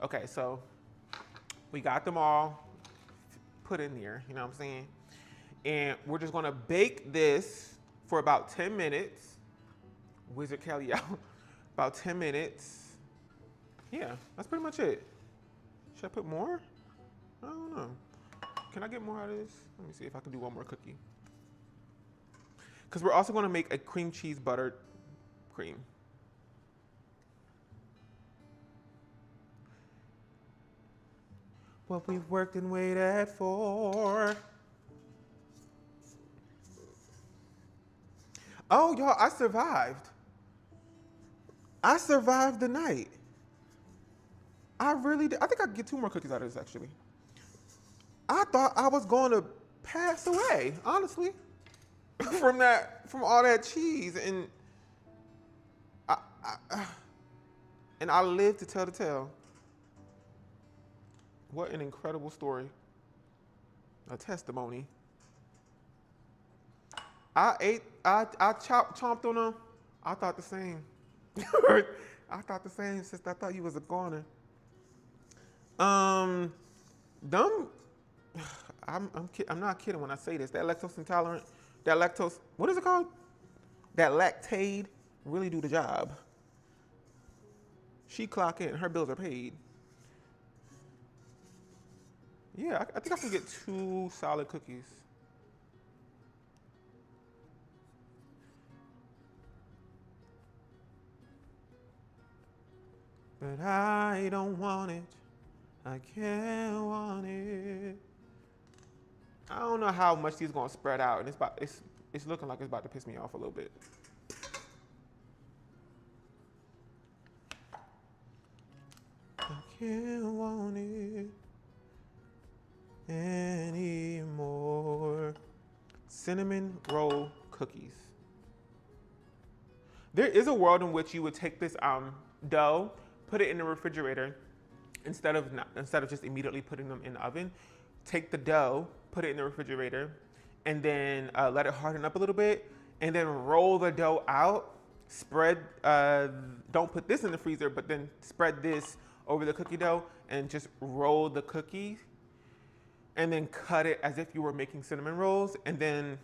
Okay, so we got them all put in there, you know what I'm saying? And we're just gonna bake this for about 10 minutes. Wizard Kelly out. About 10 minutes. Yeah, that's pretty much it. Should I put more? I don't know. Can I get more out of this? Let me see if I can do one more cookie. Because we're also going to make a cream cheese butter cream. What we've worked and waited for. Oh, y'all, I survived. I survived the night. I really did. I think I can get 2 more cookies out of this, actually. I thought I was going to pass away, honestly, from all that cheese, and I lived to tell the tale. What an incredible story, a testimony. I chomped on them. I thought the same. I thought the same, sister. I thought you was a goner. I'm not kidding when I say this. That lactose intolerant, what is it called? That lactaid really do the job. She clock in, her bills are paid. Yeah, I think I can get 2 solid cookies. But I don't want it. I can't want it. I don't know how much these gonna spread out, and it's looking like it's about to piss me off a little bit. I can't want it anymore. Cinnamon roll cookies. There is a world in which you would take this dough, put it in the refrigerator, instead of just immediately putting them in the oven. Take the dough, put it in the refrigerator, and then let it harden up a little bit, and then roll the dough out. Spread, don't put this in the freezer, but then spread this over the cookie dough and just roll the cookies, and then cut it as if you were making cinnamon rolls, and then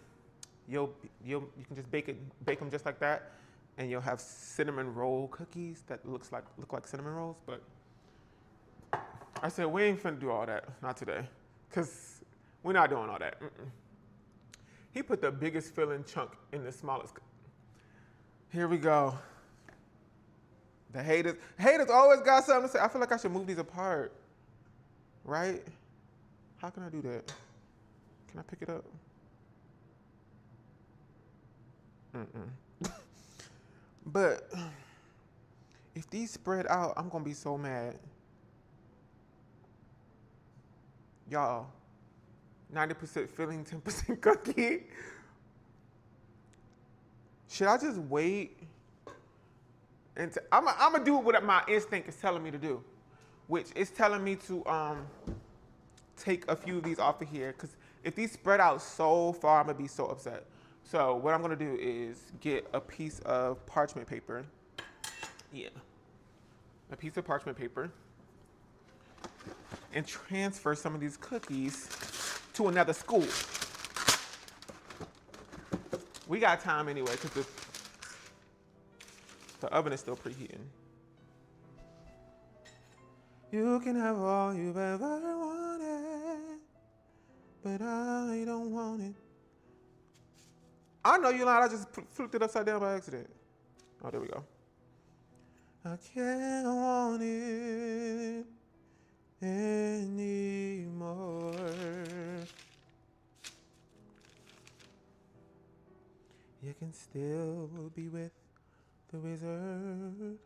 you can just bake them just like that, and you'll have cinnamon roll cookies that look like cinnamon rolls. But I said, we ain't finna do all that, not today, because we're not doing all that. He put the biggest filling chunk in the smallest. Here we go. The haters always got something to say. I feel like I should move these apart, right? How can I do that? Can I pick it up? But If these spread out, I'm gonna be so mad. Y'all, 90% filling, 10% cookie. Should I just wait? And I'm gonna do what my instinct is telling me to do, which is telling me to take a few of these off of here, because if these spread out so far, I'm gonna be so upset. So what I'm gonna do is get a piece of parchment paper. Yeah, a piece of parchment paper, and transfer some of these cookies to another school. We got time anyway, because the oven is still preheating. You can have all you've ever wanted, but I don't want it. I know you lied, I just flipped it upside down by accident. Oh, there we go. I can't want it anymore. You can still be with the wizard.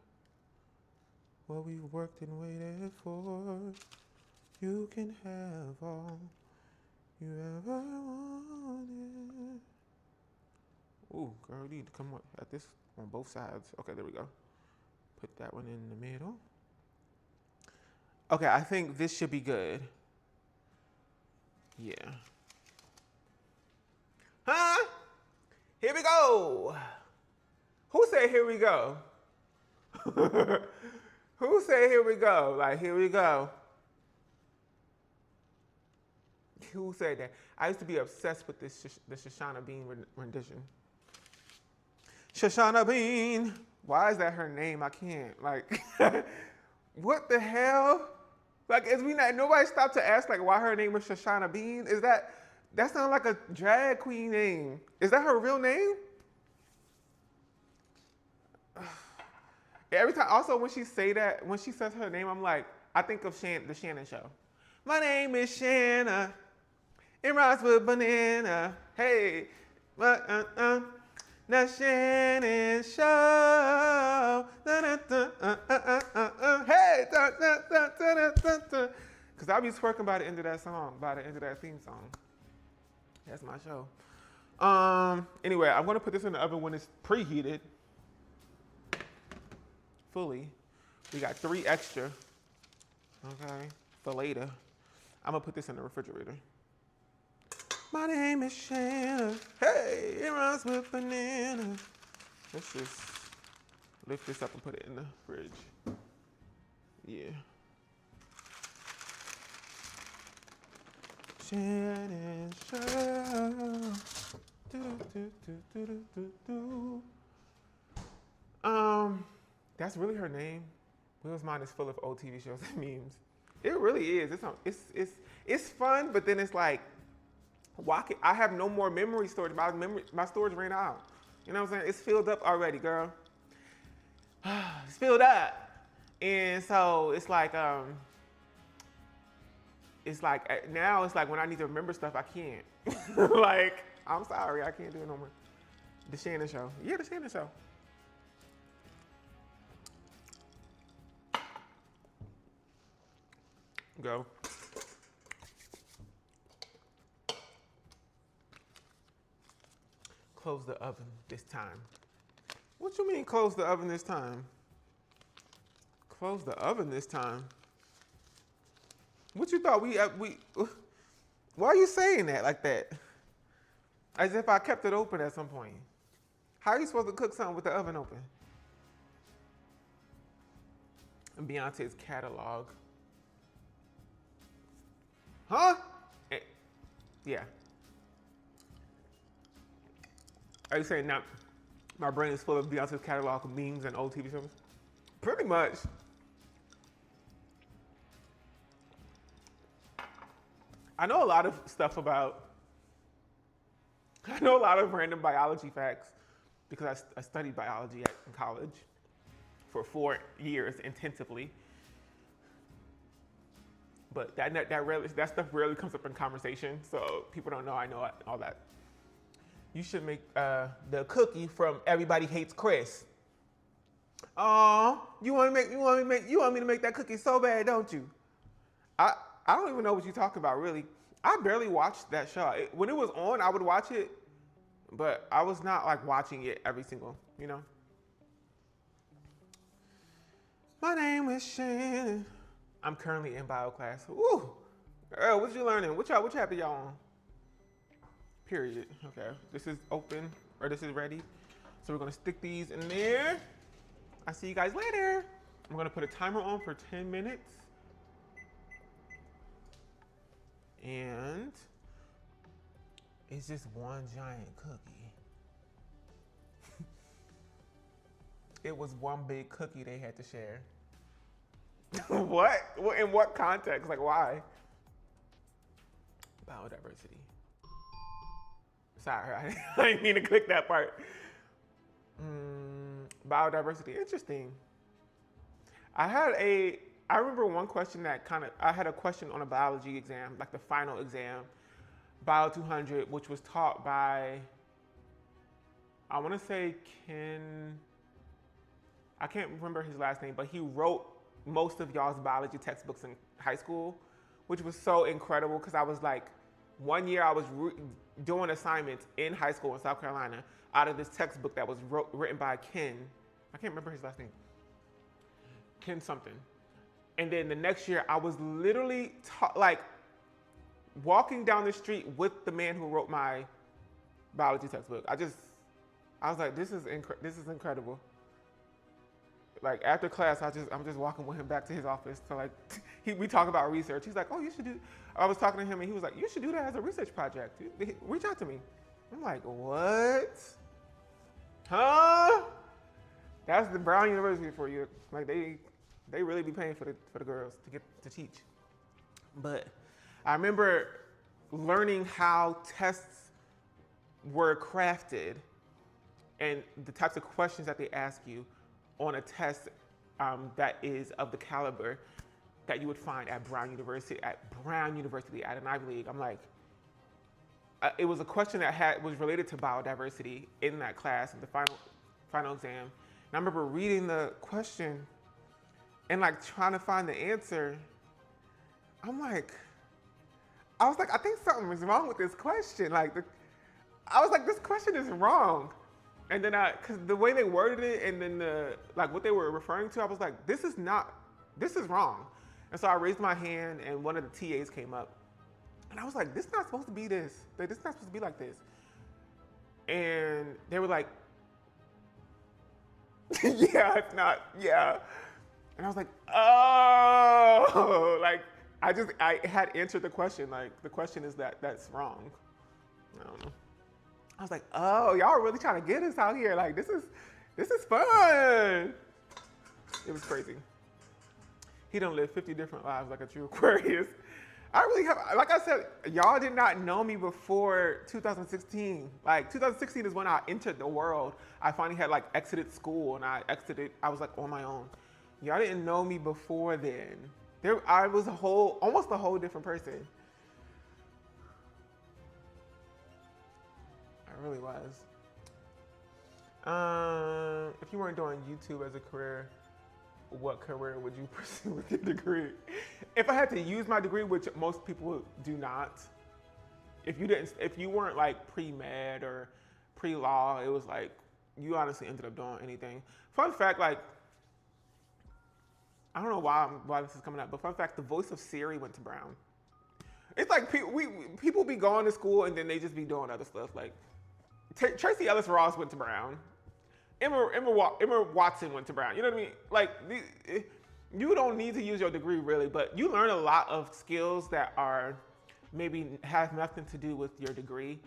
What we've worked and waited for. You can have all you ever wanted. Ooh, girl, you need to come up at this on both sides. Okay, there we go. Put that one in the middle. Okay, I think this should be good. Yeah. Huh? Here we go. Who said here we go? Who said here we go? Like, here we go. Who said that? I used to be obsessed with this the Shoshana Bean rendition. Shoshana Bean. Why is that her name? I can't. Like, what the hell? Like, nobody stopped to ask, like, why her name was Shoshana Bean? That sounds like a drag queen name. Is that her real name? Every time, also when she says her name, I'm like, I think of the Shannon Show. My name is Shanna. It rhymes with banana. Hey, the Shannon Show. Hey, because I'll be twerking by the end of that song, by the end of that theme song. That's my show. Anyway, I'm gonna put this in the oven when it's preheated fully. We got 3 extra, okay, for later. I'm gonna put this in the refrigerator. My name is Shanna. Hey, it rhymes with banana. Let's just lift this up and put it in the fridge. Yeah. Shannon Show. That's really her name. Will's mind is full of old TV shows and memes. It really is. It's fun, but then it's like, I have no more memory storage. My storage ran out. You know what I'm saying? It's filled up already, girl. It's filled up. And so it's like now it's like when I need to remember stuff, I can't. Like, I'm sorry, I can't do it no more. The Shannon Show. Yeah, the Shannon Show. Go. Close the oven this time. What you mean close the oven this time? Close the oven this time? What you thought we why are you saying that like that? As if I kept it open at some point. How are you supposed to cook something with the oven open? And Beyonce's catalog. Huh? Yeah. Are you saying now my brain is full of Beyonce's catalog of memes and old TV shows? Pretty much. I know a lot of random biology facts because I studied biology in college for 4 years intensively. But that stuff rarely comes up in conversation, so people don't know I know all that. You should make the cookie from Everybody Hates Chris. Oh, you want me to make that cookie so bad, don't you? I I don't even know what you're talking about, really. I barely watched that show. When it was on, I would watch it, but I was not like watching it every single, you know. My name is Shannon. I'm currently in bio class. Woo! Girl, what you learning? What chapter y'all on? Period. Okay. This is open, or this is ready. So we're gonna stick these in there. I'll see you guys later. I'm gonna put a timer on for 10 minutes. And it's just one giant cookie. It was one big cookie they had to share. What? In what context? Like, why? Biodiversity. Sorry, I didn't mean to click that part. Biodiversity, interesting. I remember one question I had a question on a biology exam, like the final exam, Bio 200, which was taught by, I want to say I can't remember his last name, but he wrote most of y'all's biology textbooks in high school, which was so incredible because I was like, one year I was doing assignments in high school in South Carolina out of this textbook that was written by Ken. I can't remember his last name. Ken something. And then the next year I was literally like walking down the street with the man who wrote my biology textbook. I was like, this is incredible. Like after class, I'm just walking with him back to his office to like, we talk about research. He's like, oh, you should do. I was talking to him and he was like, you should do that as a research project. Reach out to me. I'm like, what? Huh? That's the Brown University for you. Like they really be paying for the girls to get to teach. But I remember learning how tests were crafted and the types of questions that they ask you on a test that is of the caliber that you would find at Brown University, at an Ivy League. I'm like, it was a question that was related to biodiversity in that class in the final exam. And I remember reading the question and like trying to find the answer. I was like, I think something was wrong with this question. I was like, this question is wrong. And then because the way they worded it and then what they were referring to, I was like, this is wrong. And so I raised my hand and one of the TAs came up. And I was like, this is not supposed to be this. Like, this is not supposed to be like this. And they were like, yeah, it's not, yeah. And I was like, oh, like, I had answered the question. Like, the question is that's wrong. I don't know. I was like, oh, y'all are really trying to get us out here. Like, this is fun. It was crazy. He done lived 50 different lives like a true Aquarius. I really have, like I said, y'all did not know me before 2016. Like 2016 is when I entered the world. I finally had like exited school and I was like on my own. Y'all didn't know me before then. I was almost a whole different person. I really was. If you weren't doing YouTube as a career, what career would you pursue with your degree? If I had to use my degree, which most people do not, if you weren't like pre-med or pre-law, it was like, you honestly ended up doing anything. Fun fact, like, I don't know why this is coming up, but fun fact, the voice of Siri went to Brown. It's like people be going to school and then they just be doing other stuff. Like, Tracy Ellis Ross went to Brown. Emma Watson went to Brown. You know what I mean? Like, you don't need to use your degree really, but you learn a lot of skills that are maybe have nothing to do with your degree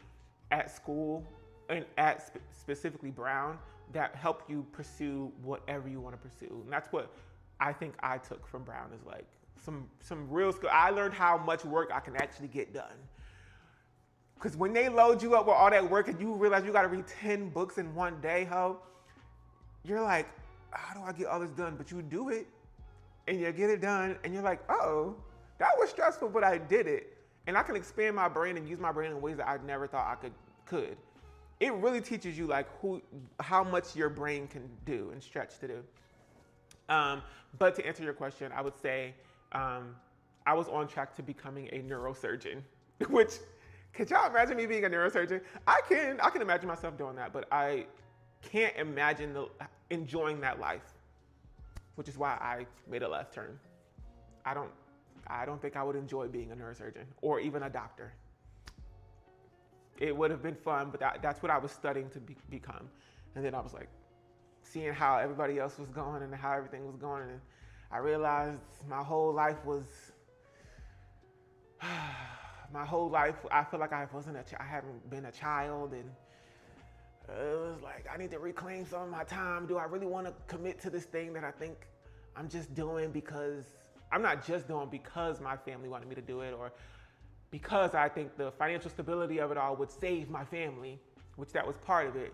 at school and at specifically Brown that help you pursue whatever you want to pursue. And that's what I think I took from Brown is like some real skill. I learned how much work I can actually get done. Because when they load you up with all that work and you realize you got to read 10 books in one day, you're like, how do I get all this done? But you do it and you get it done and you're like, oh, that was stressful, but I did it. And I can expand my brain and use my brain in ways that I never thought I could. it really teaches you like how much your brain can do and stretch to do. But to answer your question, I would say I was on track to becoming a neurosurgeon, which, could y'all imagine me being a neurosurgeon? I can imagine myself doing that, but I can't imagine enjoying that life, which is why I made a left turn. I don't think I would enjoy being a neurosurgeon or even a doctor. It would have been fun, but that's what I was studying to become. And then I was like, seeing how everybody else was going and how everything was going, and I realized my whole life was, I feel like I haven't been a child, and it was like, I need to reclaim some of my time. Do I really want to commit to this thing that I think I'm just doing because, I'm not just doing because my family wanted me to do it, or because I think the financial stability of it all would save my family, which that was part of it.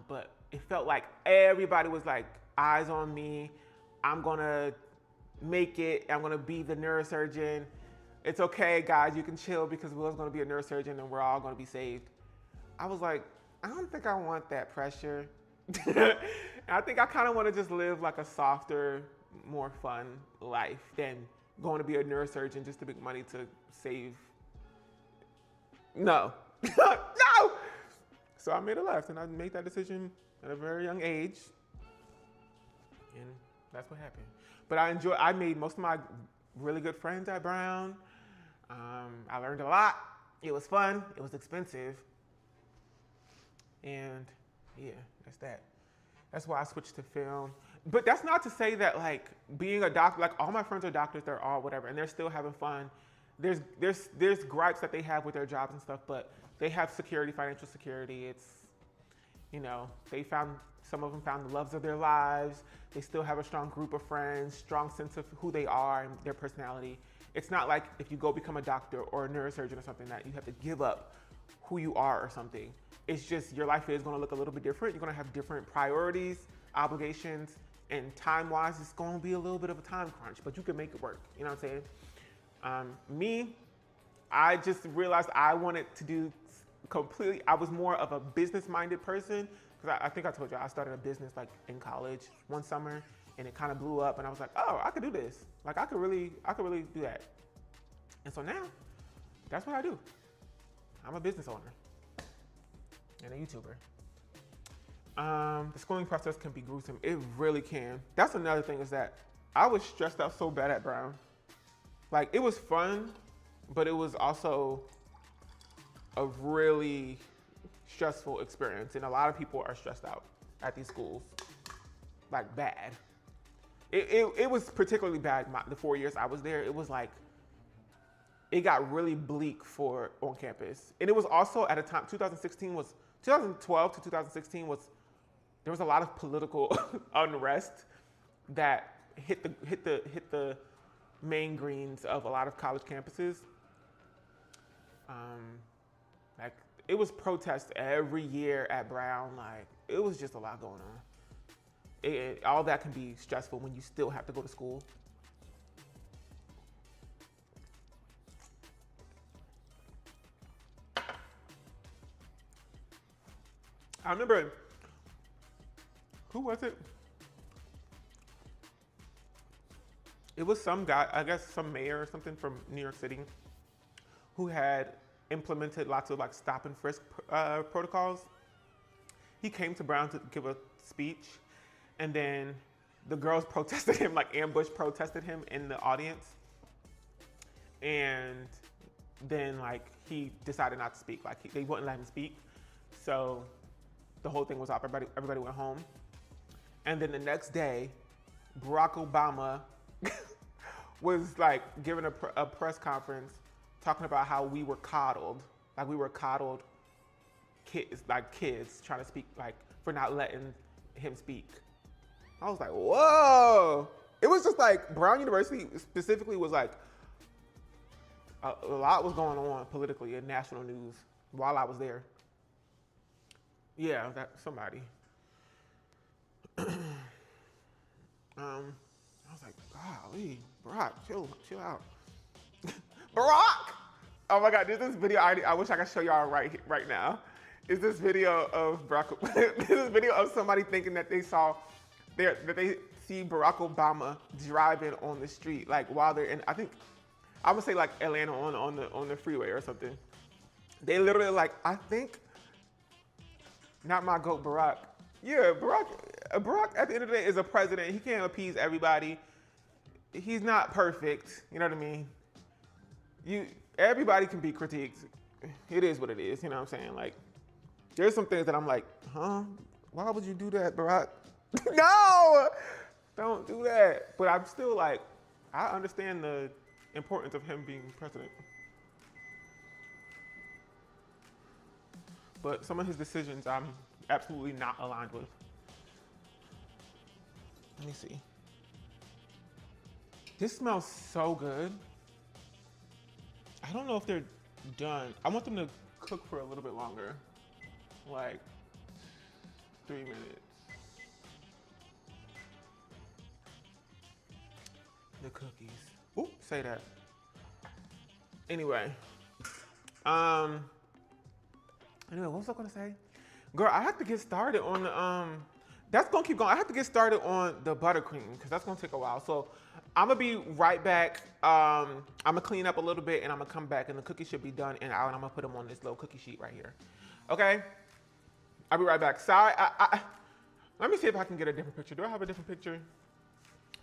But it felt like everybody was like, eyes on me. I'm gonna make it. I'm gonna be the neurosurgeon. It's okay, guys, you can chill because Will's gonna be a neurosurgeon and we're all gonna be saved. I was like, I don't think I want that pressure. And I think I kind of want to just live like a softer, more fun life than going to be a neurosurgeon just to make money to save. No. No! So I made a left, and I made that decision at a very young age. And that's what happened. But I made most of my really good friends at Brown. I learned a lot. It was fun. It was expensive. And yeah, that's that. That's why I switched to film. But that's not to say that like being a doctor, like all my friends are doctors, they're all whatever, and they're still having fun. There's gripes that they have with their jobs and stuff, but they have security, financial security. It's, you know, some of them found the loves of their lives. They still have a strong group of friends, strong sense of who they are and their personality. It's not like if you go become a doctor or a neurosurgeon or something that you have to give up who you are or something. It's just your life is gonna look a little bit different. You're gonna have different priorities, obligations, and time-wise, it's gonna be a little bit of a time crunch, but you can make it work, you know what I'm saying? I just realized I wanted to do completely, I was more of a business-minded person, because I think I told you, I started a business like in college one summer, and it kind of blew up, and I was like, oh, I could do this. Like, I could really do that. And so now, that's what I do. I'm a business owner and a YouTuber. The schooling process can be gruesome. It really can. That's another thing, is that I was stressed out so bad at Brown. Like, it was fun, but it was also a really stressful experience. And a lot of people are stressed out at these schools, like bad. It was particularly bad the 4 years I was there. It was like, it got really bleak on campus. And it was also at a time, 2012 to 2016 there was a lot of political unrest that hit the main greens of a lot of college campuses. Like, it was protests every year at Brown. Like, it was just a lot going on. All that can be stressful when you still have to go to school. I remember, who was it? It was some guy, I guess some mayor or something from New York City, who had implemented lots of like stop and frisk protocols. He came to Brown to give a speech, and then the girls protested him, like ambush protested him in the audience. And then like he decided not to speak, like they wouldn't let him speak. So the whole thing was up, everybody went home. And then the next day, Barack Obama was like giving a press conference talking about how we were coddled, like we were coddled kids trying to speak, like for not letting him speak. I was like, whoa. It was just like Brown University specifically was like, a lot was going on politically in national news while I was there. Yeah, that somebody. I was like, golly, Barack, chill out. Barack! Oh my God, there's this video I wish I could show y'all right now. Is this video of Barack? This video of somebody thinking that they see Barack Obama driving on the street, like while they're in, I would say like Atlanta on the freeway or something. They literally like, I think, not my goat Barack. Yeah, Barack at the end of the day is a president. He can't appease everybody. He's not perfect. You know what I mean? Everybody can be critiqued. It is what it is. You know what I'm saying? Like, there's some things that I'm like, huh? Why would you do that, Barack? No, don't do that. But I'm still like, I understand the importance of him being president. But some of his decisions I'm absolutely not aligned with. Let me see. This smells so good. I don't know if they're done. I want them to cook for a little bit longer. Like 3 minutes. The cookies. Oop, say that. Anyway. Anyway, what was I gonna say? Girl, I have to get started on the, that's gonna keep going. I have to get started on the buttercream because that's gonna take a while. So I'm gonna be right back. I'm gonna clean up a little bit and I'm gonna come back and the cookies should be done and I'm gonna put them on this little cookie sheet right here. Okay? I'll be right back. Sorry, let me see if I can get a different picture. Do I have a different picture?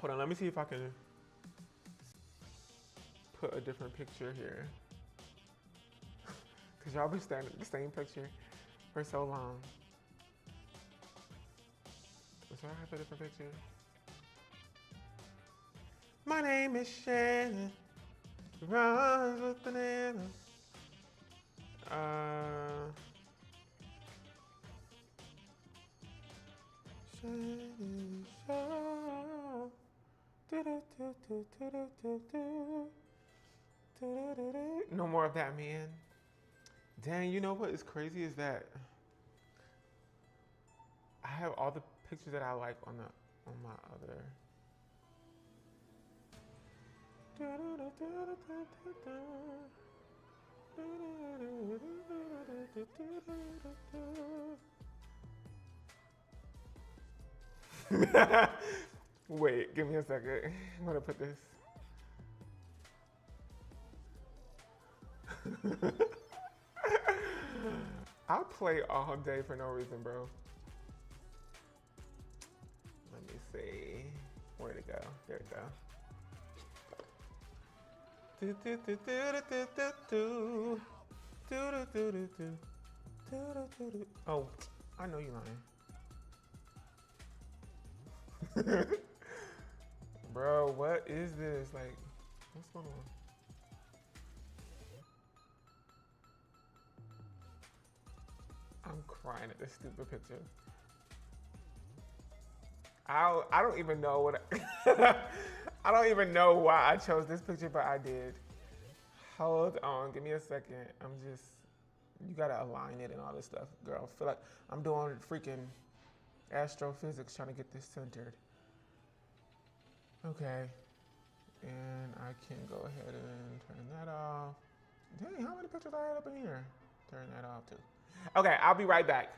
Hold on, let me see if I can put a different picture here. Cause y'all been standing in the same picture for so long. So I have a different picture. My name is Shannon. Runs with bananas. Shannon Show. No more of that, man. Dang, you know what is crazy is that I have all the pictures that I like on my other. Wait, give me a second. I'm gonna put this. I'll play all day for no reason, bro. Let me see. Where'd it go? There it go. Oh, I know you lying. Bro, what is this? Like, what's going on? I'm crying at this stupid picture. I don't even know what I don't even know why I chose this picture, but I did. Hold on, give me a second. You gotta align it and all this stuff, girl. I feel like I'm doing freaking astrophysics trying to get this centered. Okay, and I can go ahead and turn that off. Dang, how many pictures I had up in here? Turn that off too. Okay, I'll be right back.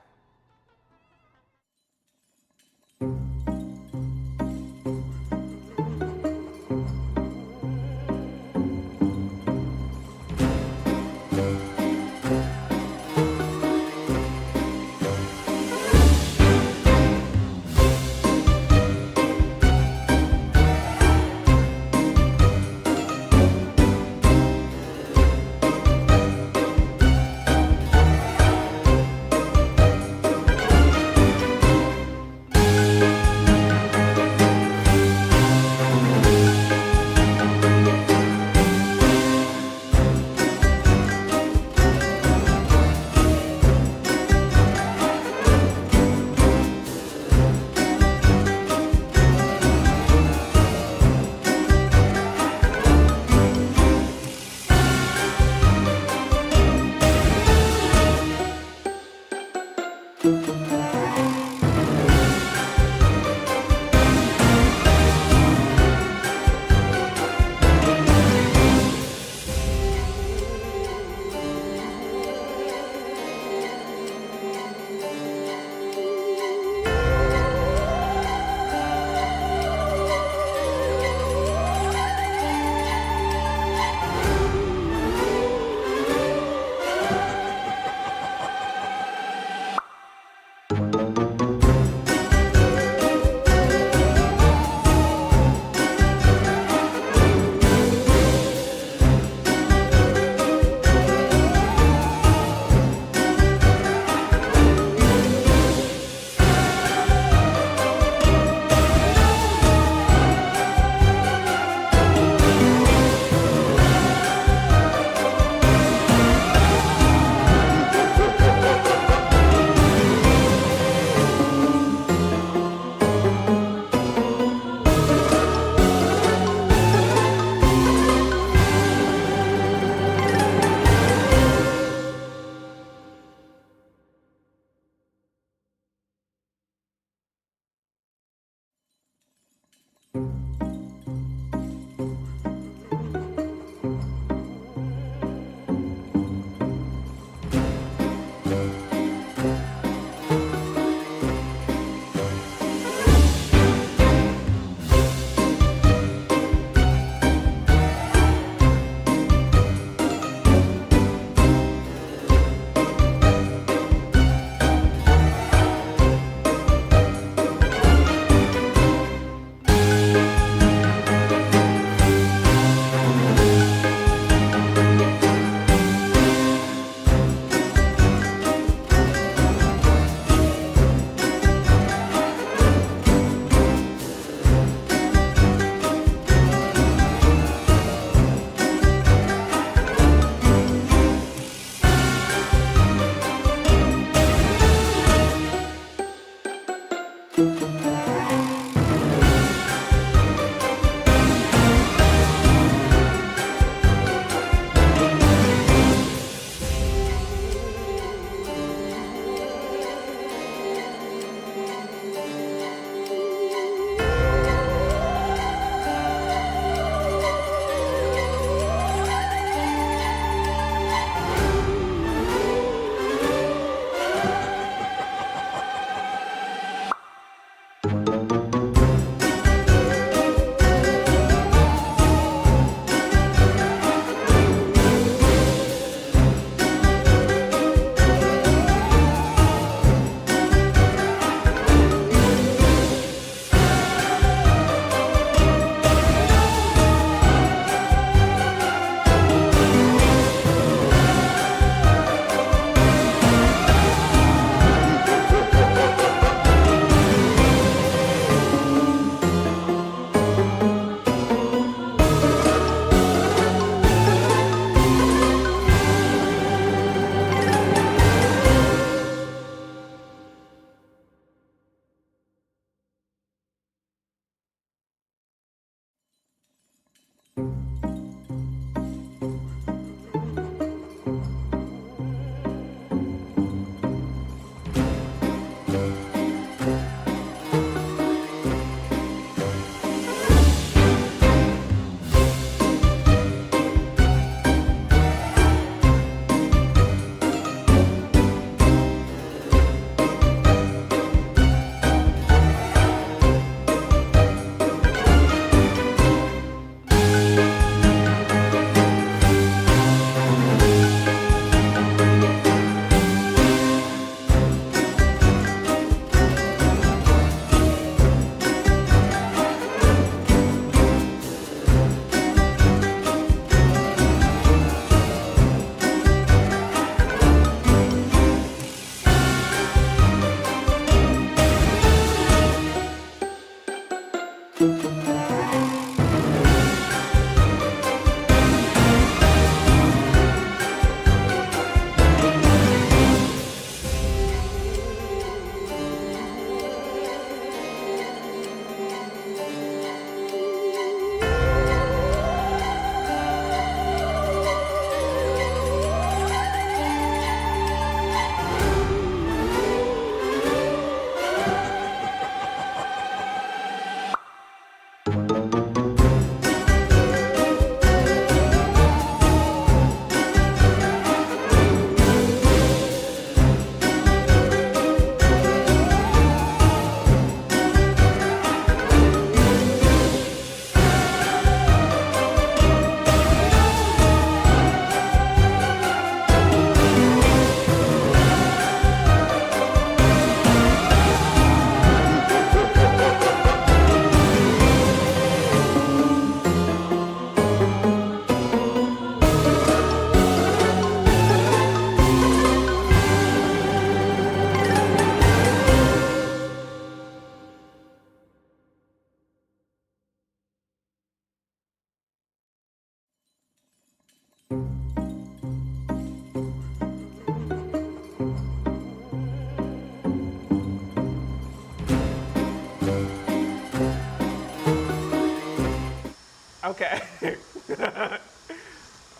Okay.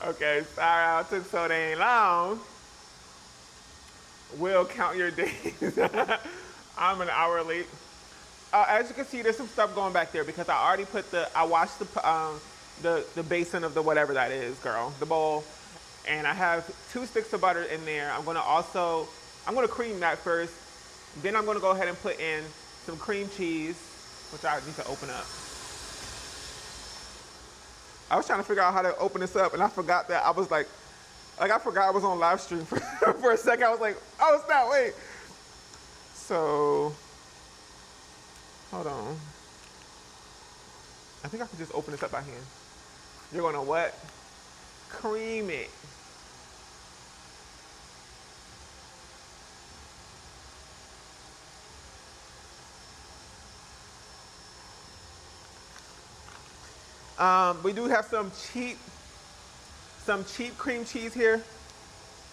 Okay, sorry I took so dang long. Will, count your days. I'm an hour late. As you can see, there's some stuff going back there because I already put I washed the basin of the whatever that is, girl, the bowl, and I have 2 sticks of butter in there. I'm gonna cream that first. Then I'm gonna go ahead and put in some cream cheese, which I need to open up. I was trying to figure out how to open this up, and I forgot that I was like I forgot I was on live stream for a second. I was like, oh snap, wait. So, hold on. I think I can just open this up by hand. You're gonna what? Cream it. We do have some cheap cream cheese here.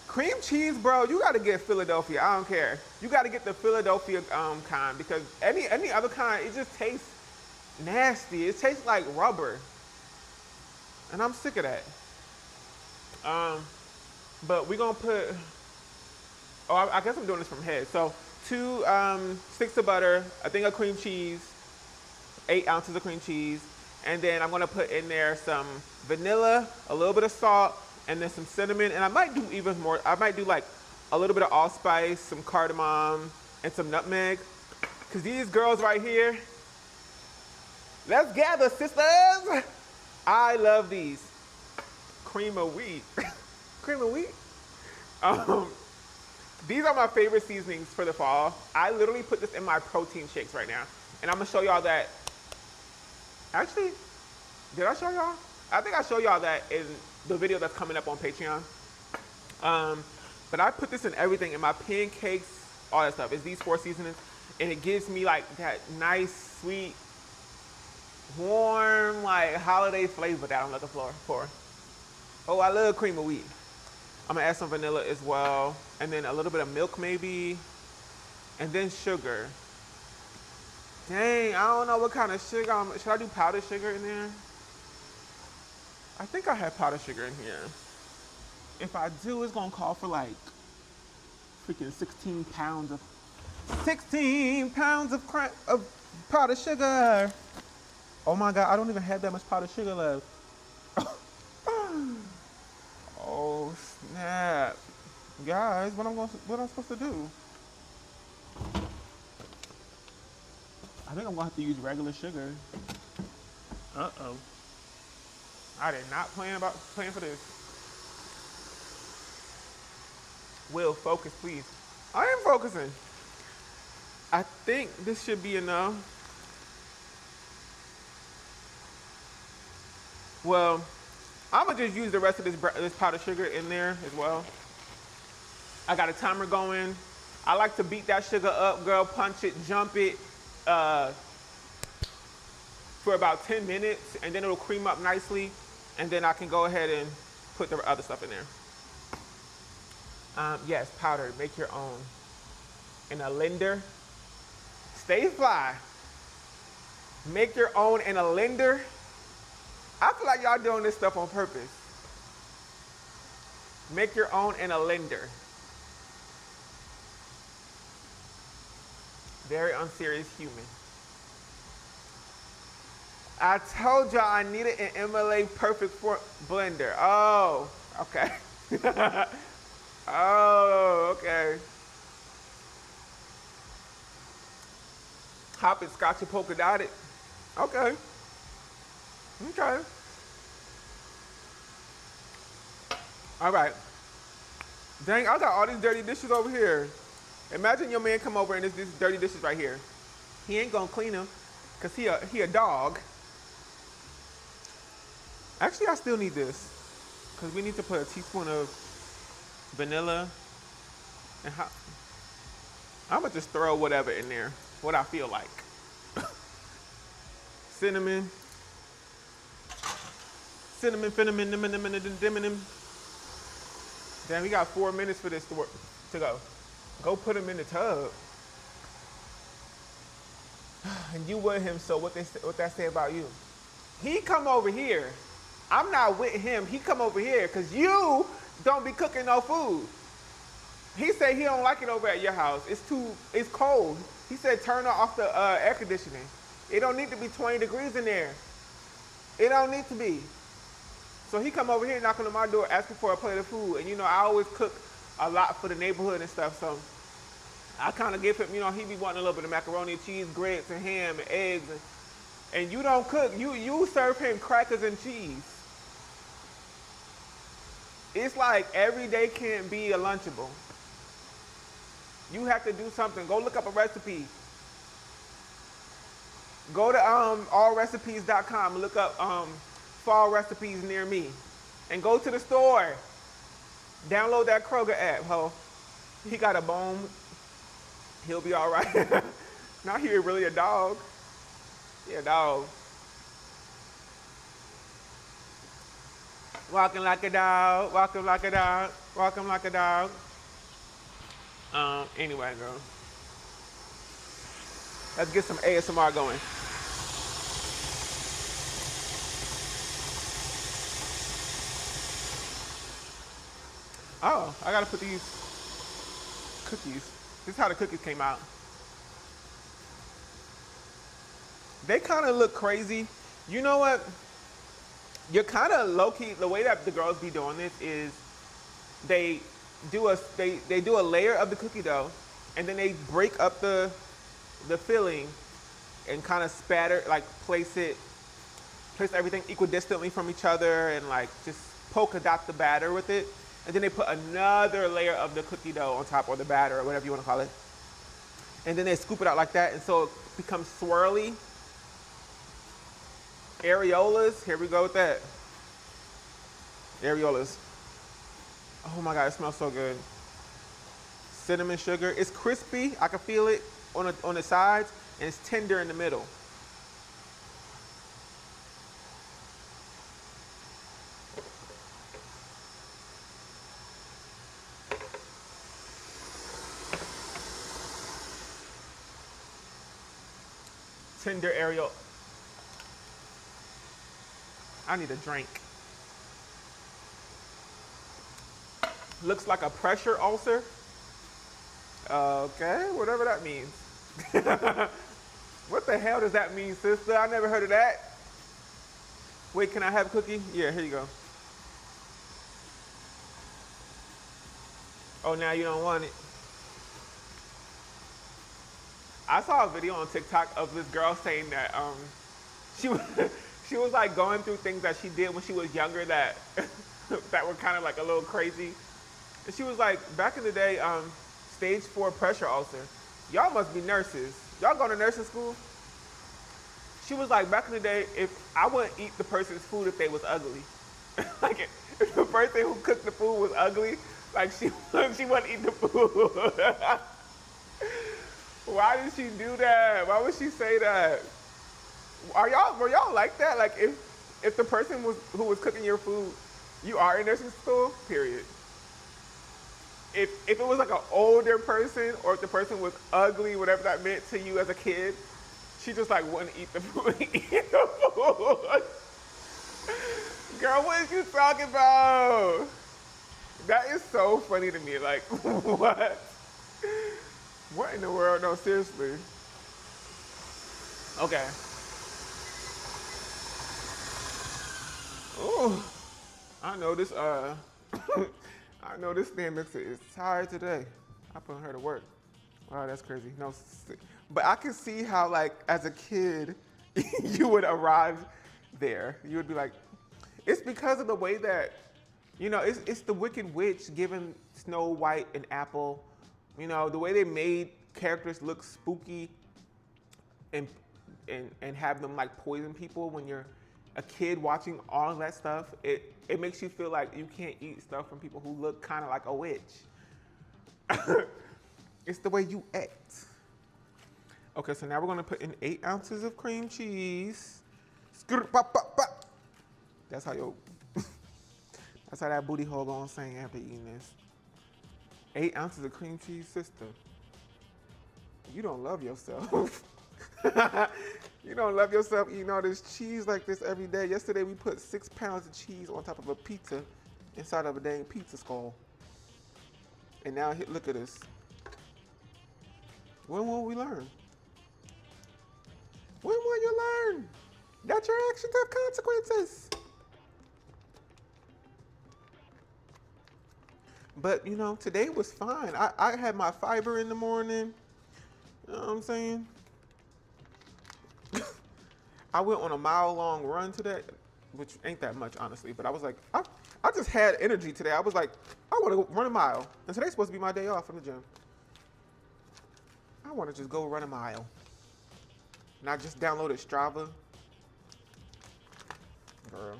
Cream cheese, bro, you gotta get Philadelphia. I don't care. You gotta get the Philadelphia kind because any other kind, it just tastes nasty. It tastes like rubber. And I'm sick of that. But we're gonna put, I guess I'm doing this from head. So 2 sticks of butter, I think of cream cheese, 8 ounces of cream cheese. And then I'm gonna put in there some vanilla, a little bit of salt, and then some cinnamon. And I might do even more. I might do like a little bit of allspice, some cardamom, and some nutmeg. Cause these girls right here, let's gather, sisters. I love these. Cream of wheat. Cream of wheat? These are my favorite seasonings for the fall. I literally put this in my protein shakes right now. And I'm gonna show y'all that. Actually, did I show y'all? I think I showed y'all that in the video that's coming up on Patreon. But I put this in everything, in my pancakes, all that stuff. It's these 4 seasonings, and it gives me like that nice, sweet, warm, like holiday flavor that I'm looking for. Oh, I love cream of wheat. I'm gonna add some vanilla as well, and then a little bit of milk maybe, and then sugar. Dang, I don't know what kind of sugar. Should I do powdered sugar in there? I think I have powdered sugar in here. If I do, it's gonna call for like freaking 16 pounds of powdered sugar. Oh my God, I don't even have that much powdered sugar left. Oh snap, guys, what I'm supposed to do? I think I'm gonna have to use regular sugar. Uh-oh. I did not plan for this. Will, focus, please. I am focusing. I think this should be enough. Well, I'm gonna just use the rest of this powdered sugar in there as well. I got a timer going. I like to beat that sugar up, girl, punch it, jump it, for about 10 minutes, and then it'll cream up nicely, and then I can go ahead and put the other stuff in there. Yes, powder, make your own. In a blender. Stay fly. Make your own in a blender. I feel like y'all doing this stuff on purpose. Make your own in a blender. Very unserious human. I told y'all I needed an MLA perfect blender. Oh, okay. Oh, okay. Hop it, scotch and polka dotted. Okay. Okay. All right. Dang, I got all these dirty dishes over here. Imagine your man come over and there's these dirty dishes right here. He ain't gonna clean them because he a dog. Actually, I still need this because we need to put a teaspoon of vanilla and I'm gonna just throw whatever in there, what I feel like. Cinnamon, cinnamon. Damn, we got 4 minutes for this to go. Go put them in the tub. And you with him, so what that say about you? He come over here. I'm not with him. He come over here because you don't be cooking no food. He said he don't like it over at your house. It's cold. He said turn off the air conditioning. It don't need to be 20 degrees in there. It don't need to be. So he come over here knocking on my door asking for a plate of food. And you know, I always cook a lot for the neighborhood and stuff. So I kind of give him, you know, he be wanting a little bit of macaroni and cheese, grits and ham and eggs. And you don't cook. You serve him crackers and cheese. It's like every day can't be a Lunchable. You have to do something. Go look up a recipe. Go to allrecipes.com and look up fall recipes near me. And go to the store. Download that Kroger app, ho. He got a bone. He'll be all right. Now he really a dog. Yeah, dog. Walking like a dog, walking like a dog, walking like a dog. Anyway, girl. Let's get some ASMR going. Oh, I gotta put these cookies. This is how the cookies came out. They kind of look crazy. You know what? You're kind of low-key, the way that the girls be doing this is they do a layer of the cookie dough, and then they break up the filling and kind of spatter, like place everything equidistantly from each other and like just polka dot the batter with it. And then they put another layer of the cookie dough on top, or the batter, or whatever you want to call it. And then they scoop it out like that, and so it becomes swirly. Areolas, here we go with that. Areolas. Oh my God, it smells so good. Cinnamon sugar. It's crispy, I can feel it on the sides, and it's tender in the middle. Tender areola. I need a drink. Looks like a pressure ulcer. Okay, whatever that means. What the hell does that mean, sister? I never heard of that. Wait, can I have a cookie? Yeah, here you go. Oh, now you don't want it. I saw a video on TikTok of this girl saying that she was like going through things that she did when she was younger that that were kind of like a little crazy. And she was like, back in the day, stage 4 pressure ulcer. Y'all must be nurses. Y'all going to nursing school? She was like, back in the day, if I wouldn't eat the person's food if they was ugly. Like if the person who cooked the food was ugly, like she wouldn't eat the food. Why did she do that? Why would she say that? Were y'all like that? Like if the person who was cooking your food, you are in nursing school, period. If it was like an older person, or if the person was ugly, whatever that meant to you as a kid, she just like wouldn't eat the food. Girl, what is you talking about? That is so funny to me. Like, what? What in the world? No, seriously. Okay. Oh, I know this, I know this stand mixer is tired today. I put her to work. Wow, that's crazy. No, but I can see how, like, as a kid, you would arrive there. You would be like, it's because of the way that, you know, it's the Wicked Witch giving Snow White an apple. You know, the way they made characters look spooky and have them like poison people when you're a kid watching all of that stuff, it makes you feel like you can't eat stuff from people who look kind of like a witch. It's the way you act. Okay, so now we're gonna put in 8 ounces of cream cheese. That's how that's how that booty hole gonna sing after eating this. 8 ounces of cream cheese, sister. You don't love yourself. You don't love yourself eating all this cheese like this every day. Yesterday we put 6 pounds of cheese on top of a pizza inside of a dang pizza skull. And now look at us. When will we learn? When will you learn that your actions have consequences? But you know, today was fine. I had my fiber in the morning. You know what I'm saying? I went on a mile-long run today, which ain't that much, honestly. But I was like, I just had energy today. I was like, I want to go run a mile. And today's supposed to be my day off from the gym. I want to just go run a mile. And I just downloaded Strava. Girl.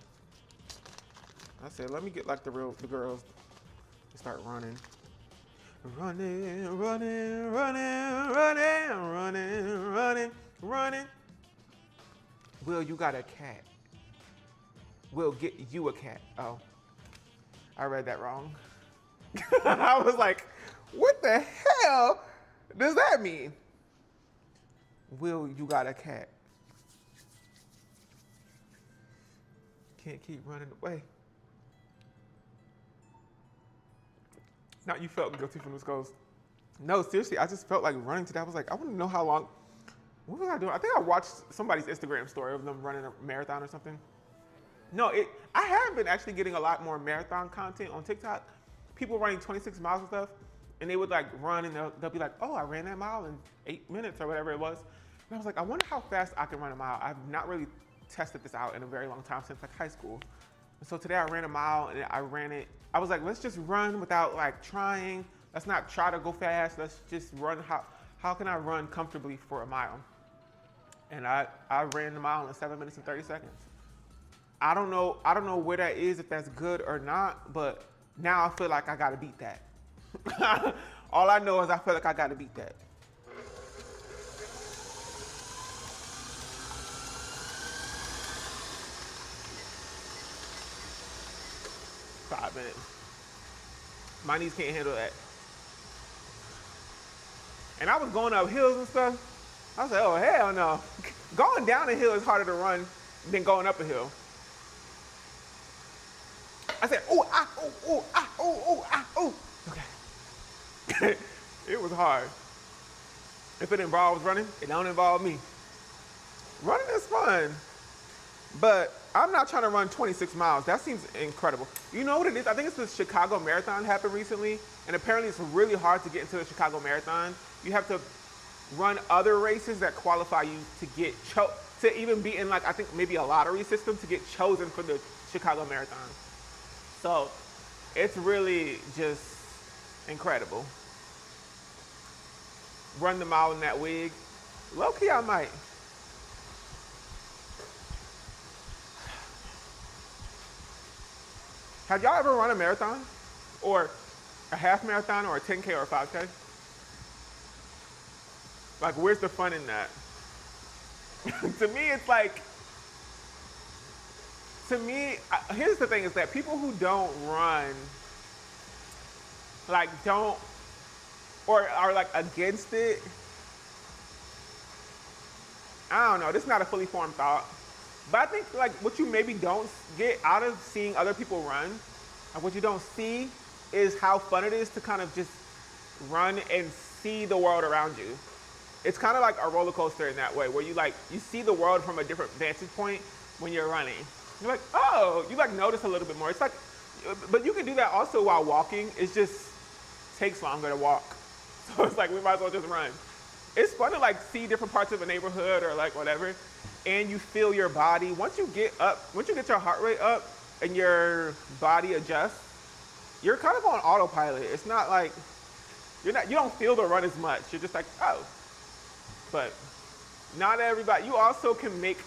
I said, let me get like the girls to start running. Running, running, running, running, running, running, running. Will, you got a cat. Will, get you a cat. Oh, I read that wrong. I was like, what the hell does that mean? Will, you got a cat. Can't keep running away. Now you felt guilty from this ghost. No, seriously, I just felt like running today. I was like, I want to know how long. What was I doing? I think I watched somebody's Instagram story of them running a marathon or something. No, I have been actually getting a lot more marathon content on TikTok. People running 26 miles and stuff, and they would like run and they'll be like, oh, I ran that mile in 8 minutes or whatever it was. And I was like, I wonder how fast I can run a mile. I've not really tested this out in a very long time, since like high school. And so today I ran a mile and I ran it. I was like, let's just run without like trying. Let's not try to go fast. Let's just run. How can I run comfortably for a mile? And I ran the mile in 7 minutes and 30 seconds. I don't know where that is, if that's good or not, but now I feel like I gotta beat that. All I know is I feel like I gotta beat that. Five minutes. My knees can't handle that. And I was going up hills and stuff. I was like, oh, hell no. Going down a hill is harder to run than going up a hill. I said, oh, ah, oh, oh, ah, oh, oh, ah, oh. Okay. It was hard. If it involves running, it don't involve me. Running is fun, but I'm not trying to run 26 miles. That seems incredible. You know what it is? I think it's the Chicago Marathon happened recently, and apparently it's really hard to get into the Chicago Marathon. You have to run other races that qualify you to get to even be in, like, I think maybe a lottery system to get chosen for the Chicago Marathon. So it's really just incredible. Run the mile in that wig. Low key, I might. Have y'all ever run a marathon? Or a half marathon or a 10K or a 5K? Like, where's the fun in that? To me, it's like, here's the thing is that people who don't run, like or are like against it, I don't know, this is not a fully formed thought. But I think like what you maybe don't get out of seeing other people run, and what you don't see is how fun it is to kind of just run and see the world around you. It's kind of like a roller coaster in that way, where you see the world from a different vantage point when you're running. You're like, oh, you like notice a little bit more. It's like, but you can do that also while walking. It just takes longer to walk. So it's like, we might as well just run. It's fun to like see different parts of a neighborhood or like whatever, and you feel your body. Once you get your heart rate up and your body adjusts, you're kind of on autopilot. It's not like, you don't feel the run as much. You're just like, oh. But not everybody, you also can make,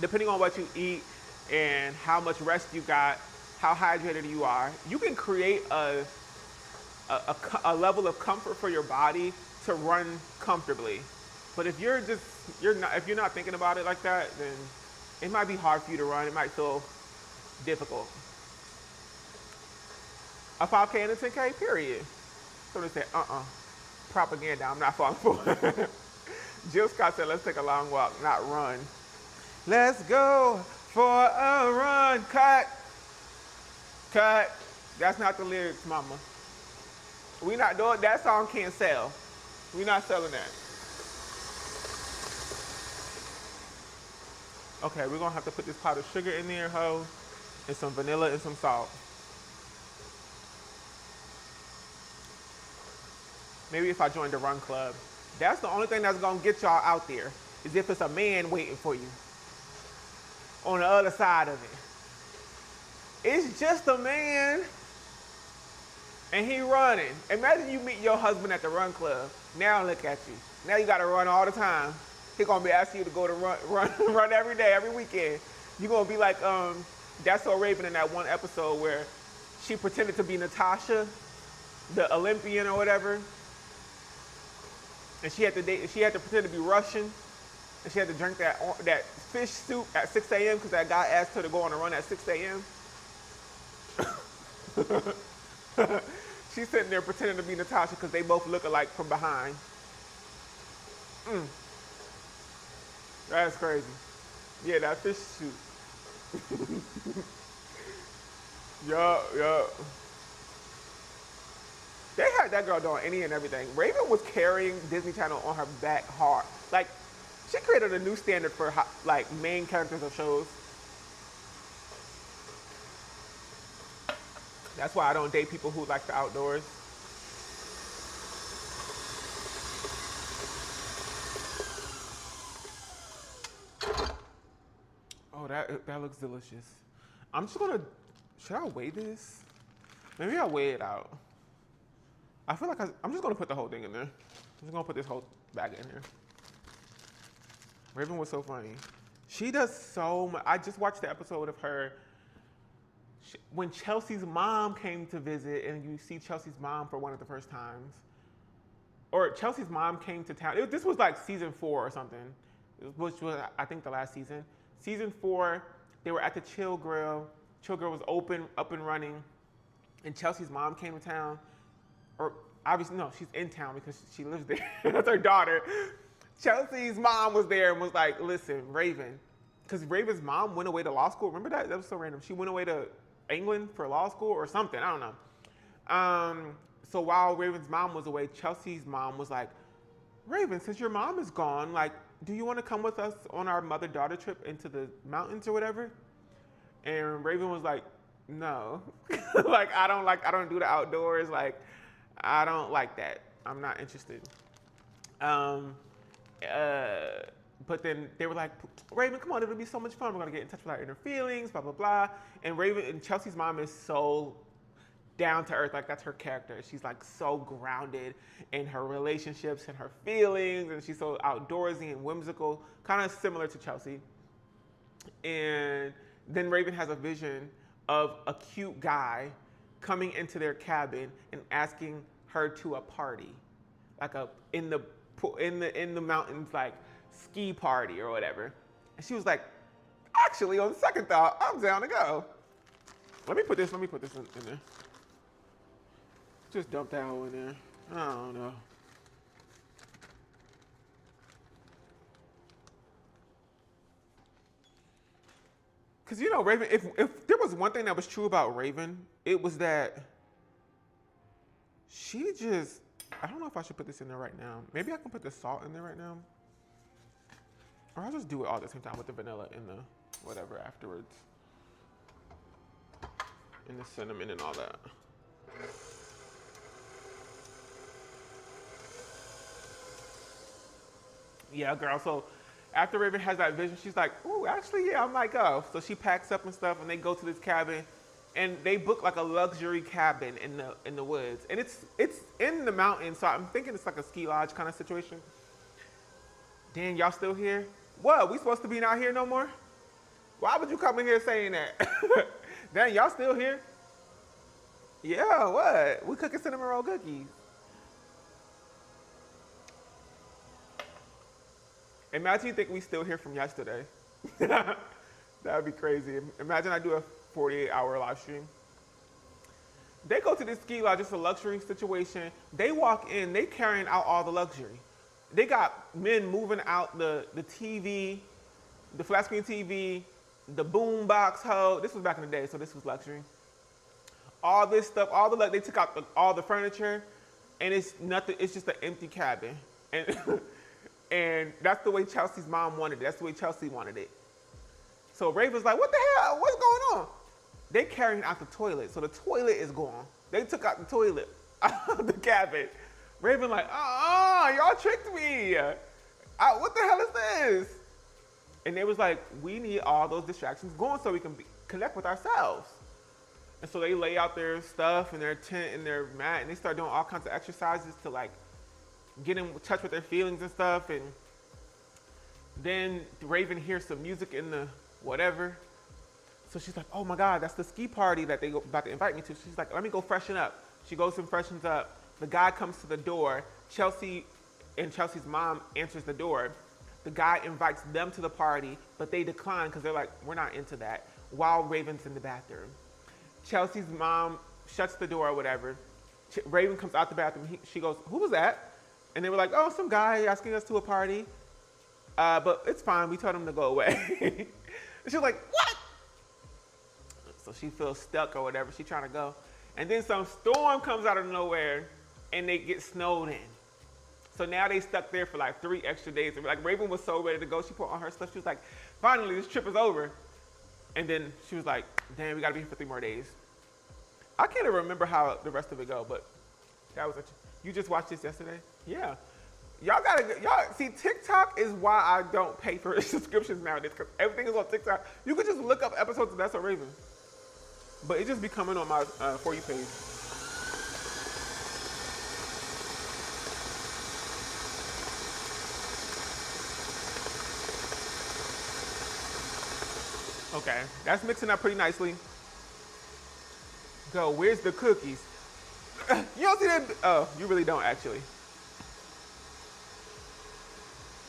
depending on what you eat and how much rest you got, how hydrated you are, you can create a level of comfort for your body to run comfortably. But if you're not thinking about it like that, then it might be hard for you to run. It might feel difficult. A 5K and a 10K, period. So they say, propaganda, I'm not falling for it. Jill Scott said, let's take a long walk, not run. Let's go for a run. Cut. Cut. That's not the lyrics, mama. We not doing, that song can't sell. We not selling that. Okay, we're gonna have to put this powdered sugar in there, ho, and some vanilla and some salt. Maybe if I joined the run club. That's the only thing that's gonna get y'all out there, is if it's a man waiting for you on the other side of it. It's just a man and he running. Imagine you meet your husband at the run club. Now look at you. Now you gotta run all the time. He gonna be asking you to go to run every day, every weekend. You gonna be like, That's So Raven in that one episode where she pretended to be Natasha, the Olympian or whatever. And she had to pretend to be Russian. And she had to drink that fish soup at 6 a.m. because that guy asked her to go on a run at 6 a.m. She's sitting there pretending to be Natasha because they both look alike from behind. That's crazy. Yeah, that fish soup. Yup. They had that girl doing any and everything. Raven was carrying Disney Channel on her back hard. Like, she created a new standard for like main characters of shows. That's why I don't date people who like the outdoors. Oh, that looks delicious. I'm just gonna, should I weigh this? Maybe I'll weigh it out. I feel like I'm just gonna put the whole thing in there. I'm just gonna put this whole bag in here. Raven was so funny. She does so much. I just watched the episode of her when Chelsea's mom came to visit, and you see Chelsea's mom for one of the first times. Or Chelsea's mom came to town. This was like season 4 or something, which was, I think, the last season. Season 4, they were at the Chill Grill. Chill Grill was up and running, and Chelsea's mom came to town. Or obviously, no, she's in town because she lives there. That's her daughter. Chelsea's mom was there and was like, listen, Raven, because Raven's mom went away to law school. Remember that? That was so random. She went away to England for law school or something. I don't know. So while Raven's mom was away, Chelsea's mom was like, Raven, since your mom is gone, like, do you want to come with us on our mother-daughter trip into the mountains or whatever? And Raven was like, no. Like, I don't do the outdoors. Like, I don't like that. I'm not interested. But then they were like, Raven, come on, it'll be so much fun. We're gonna get in touch with our inner feelings, blah, blah, blah. And Raven and Chelsea's mom is so down to earth, like that's her character. She's like so grounded in her relationships and her feelings, and she's so outdoorsy and whimsical, kind of similar to Chelsea. And then Raven has a vision of a cute guy coming into their cabin and asking her to a party, like in the mountains, like ski party or whatever. And she was like, actually, on second thought, I'm down to go. Let me put this in there. Just dump that whole in there. I don't know. Because, you know, Raven, if there was one thing that was true about Raven, it was that she just, I don't know if I should put this in there right now. Maybe I can put the salt in there right now. Or I'll just do it all at the same time with the vanilla and the whatever afterwards. And the cinnamon and all that. Yeah, girl, so after Raven has that vision, she's like, ooh, actually, yeah, I might go. So she packs up and stuff, and they go to this cabin, and they book like a luxury cabin in the woods. And it's in the mountains, so I'm thinking it's like a ski lodge kind of situation. Dan, y'all still here? What, we supposed to be not here no more? Why would you come in here saying that? Dan, y'all still here? Yeah, what? We cooking cinnamon roll cookies. Imagine you think we still here from yesterday. That would be crazy. Imagine I do a 48-hour live stream. They go to this ski lodge, it's a luxury situation. They walk in, they carrying out all the luxury. They got men moving out the TV, the flat screen TV, the boom box hoe. This was back in the day, so this was luxury. All this stuff, they took out all the furniture, and it's nothing. It's just an empty cabin, and and that's the way Chelsea's mom wanted it. That's the way Chelsea wanted it. So Raven's like, what the hell? What's going on? They carrying out the toilet, so the toilet is gone. They took out the toilet out of the cabin. Raven like, y'all tricked me. What the hell is this? And they was like, we need all those distractions going so we can connect with ourselves. And so they lay out their stuff and their tent and their mat, and they start doing all kinds of exercises to like get in touch with their feelings and stuff. And then Raven hears some music in the whatever. So she's like, oh my God, that's the ski party that they about to invite me to. She's like, let me go freshen up. She goes and freshens up. The guy comes to the door. Chelsea and Chelsea's mom answers the door. The guy invites them to the party, but they decline because they're like, we're not into that, while Raven's in the bathroom. Chelsea's mom shuts the door or whatever. Raven comes out the bathroom. She goes, who was that? And they were like, oh, some guy asking us to a party. But it's fine. We told him to go away. And she was like, what? So she feels stuck or whatever. She's trying to go. And then some storm comes out of nowhere, and they get snowed in. So now they stuck there for like 3 extra days. And like Raven was so ready to go. She put on her stuff. She was like, finally, this trip is over. And then she was like, damn, we got to be here for 3 more days. I can't even remember how the rest of it go, but that was you just watched this yesterday? Yeah. Y'all see, TikTok is why I don't pay for subscriptions nowadays, because everything is on TikTok. You could just look up episodes of That's So Raven. But it just be coming on my For You page. Okay, that's mixing up pretty nicely. Go, where's the cookies? You don't see that? Oh, you really don't actually.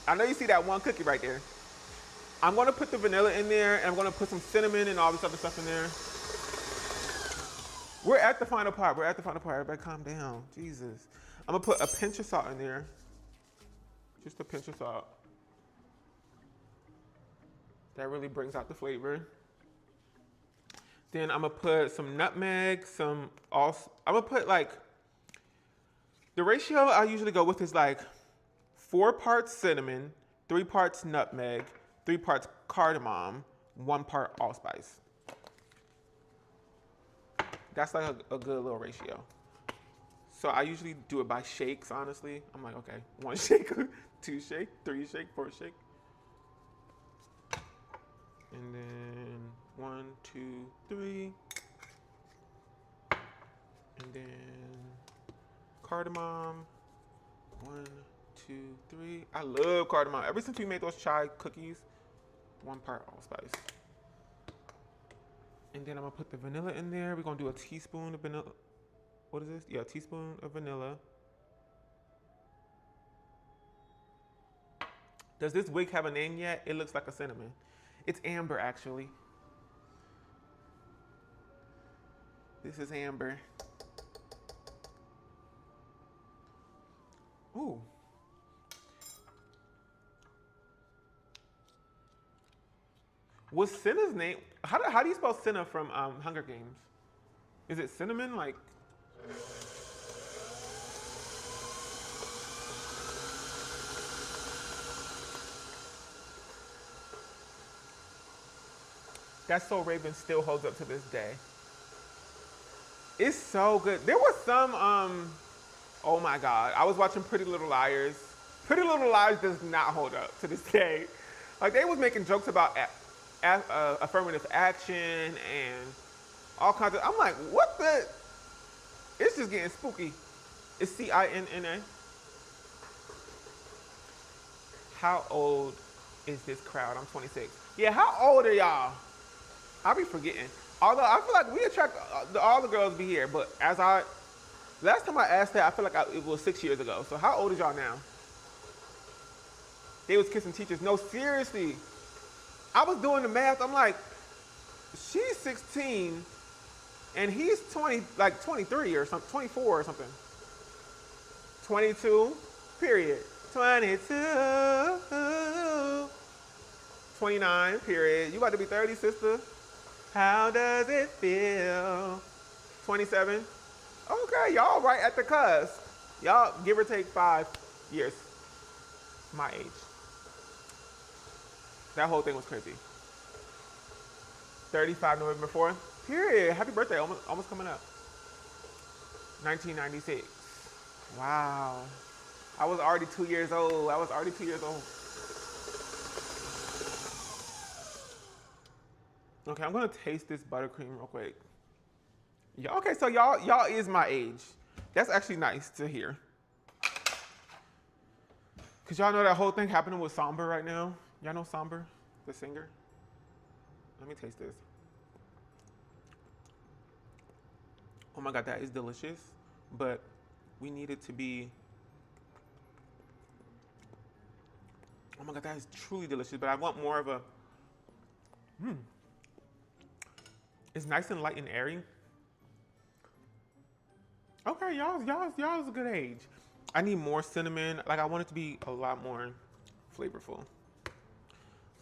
I know you see that one cookie right there. I'm gonna put the vanilla in there, and I'm gonna put some cinnamon and all this other stuff in there. We're at the final part. Everybody calm down. Jesus. I'm gonna put a pinch of salt in there. Just a pinch of salt. That really brings out the flavor. Then I'm gonna put some nutmeg, I'm gonna put like, the ratio I usually go with is like 4 parts cinnamon, 3 parts nutmeg, 3 parts cardamom, 1 part allspice. That's like a good little ratio. So I usually do it by shakes, honestly. I'm like, okay, 1 shake, 2 shake, 3 shake, 4 shake. And then 1, 2, 3. And then cardamom. 1, 2, 3. I love cardamom. Ever since we made those chai cookies, 1 part allspice. And then I'm gonna put the vanilla in there. We're gonna do a teaspoon of vanilla. What is this? Yeah, a teaspoon of vanilla. Does this wig have a name yet? It looks like a cinnamon. It's amber, actually. This is amber. Ooh. Was Cinna's name, how do you spell Cinna from Hunger Games? Is it cinnamon? Like, That's So Raven still holds up to this day. It's so good. There was some, oh my God. I was watching Pretty Little Liars. Pretty Little Liars does not hold up to this day. Like, they was making jokes about affirmative action and all kinds of, I'm like, what the? It's just getting spooky. It's CINNA. How old is this crowd? I'm 26. Yeah, how old are y'all? I'll be forgetting. Although I feel like we attract all the girls be here, but last time I asked that, I feel like it was 6 years ago. So how old is y'all now? They was kissing teachers. No, seriously. I was doing the math. I'm like, she's 16 and he's 23 or something, 24 or something. 22, period. 22. 29, period. You about to be 30, sister. How does it feel? 27. Okay, y'all right at the cusp. Y'all give or take 5 years. My age. That whole thing was crazy. 35 November 4th. Period. Happy birthday. Almost coming up. 1996. Wow. I was already 2 years old. Okay, I'm gonna taste this buttercream real quick. Yeah, okay, so y'all is my age. That's actually nice to hear. Cause y'all know that whole thing happening with Somber right now. Y'all know Somber, the singer? Let me taste this. Oh my God, that is delicious. But we need it to be, oh my God, that is truly delicious. But I want more of a, it's nice and light and airy. Okay, y'all's a good age. I need more cinnamon. Like I want it to be a lot more flavorful.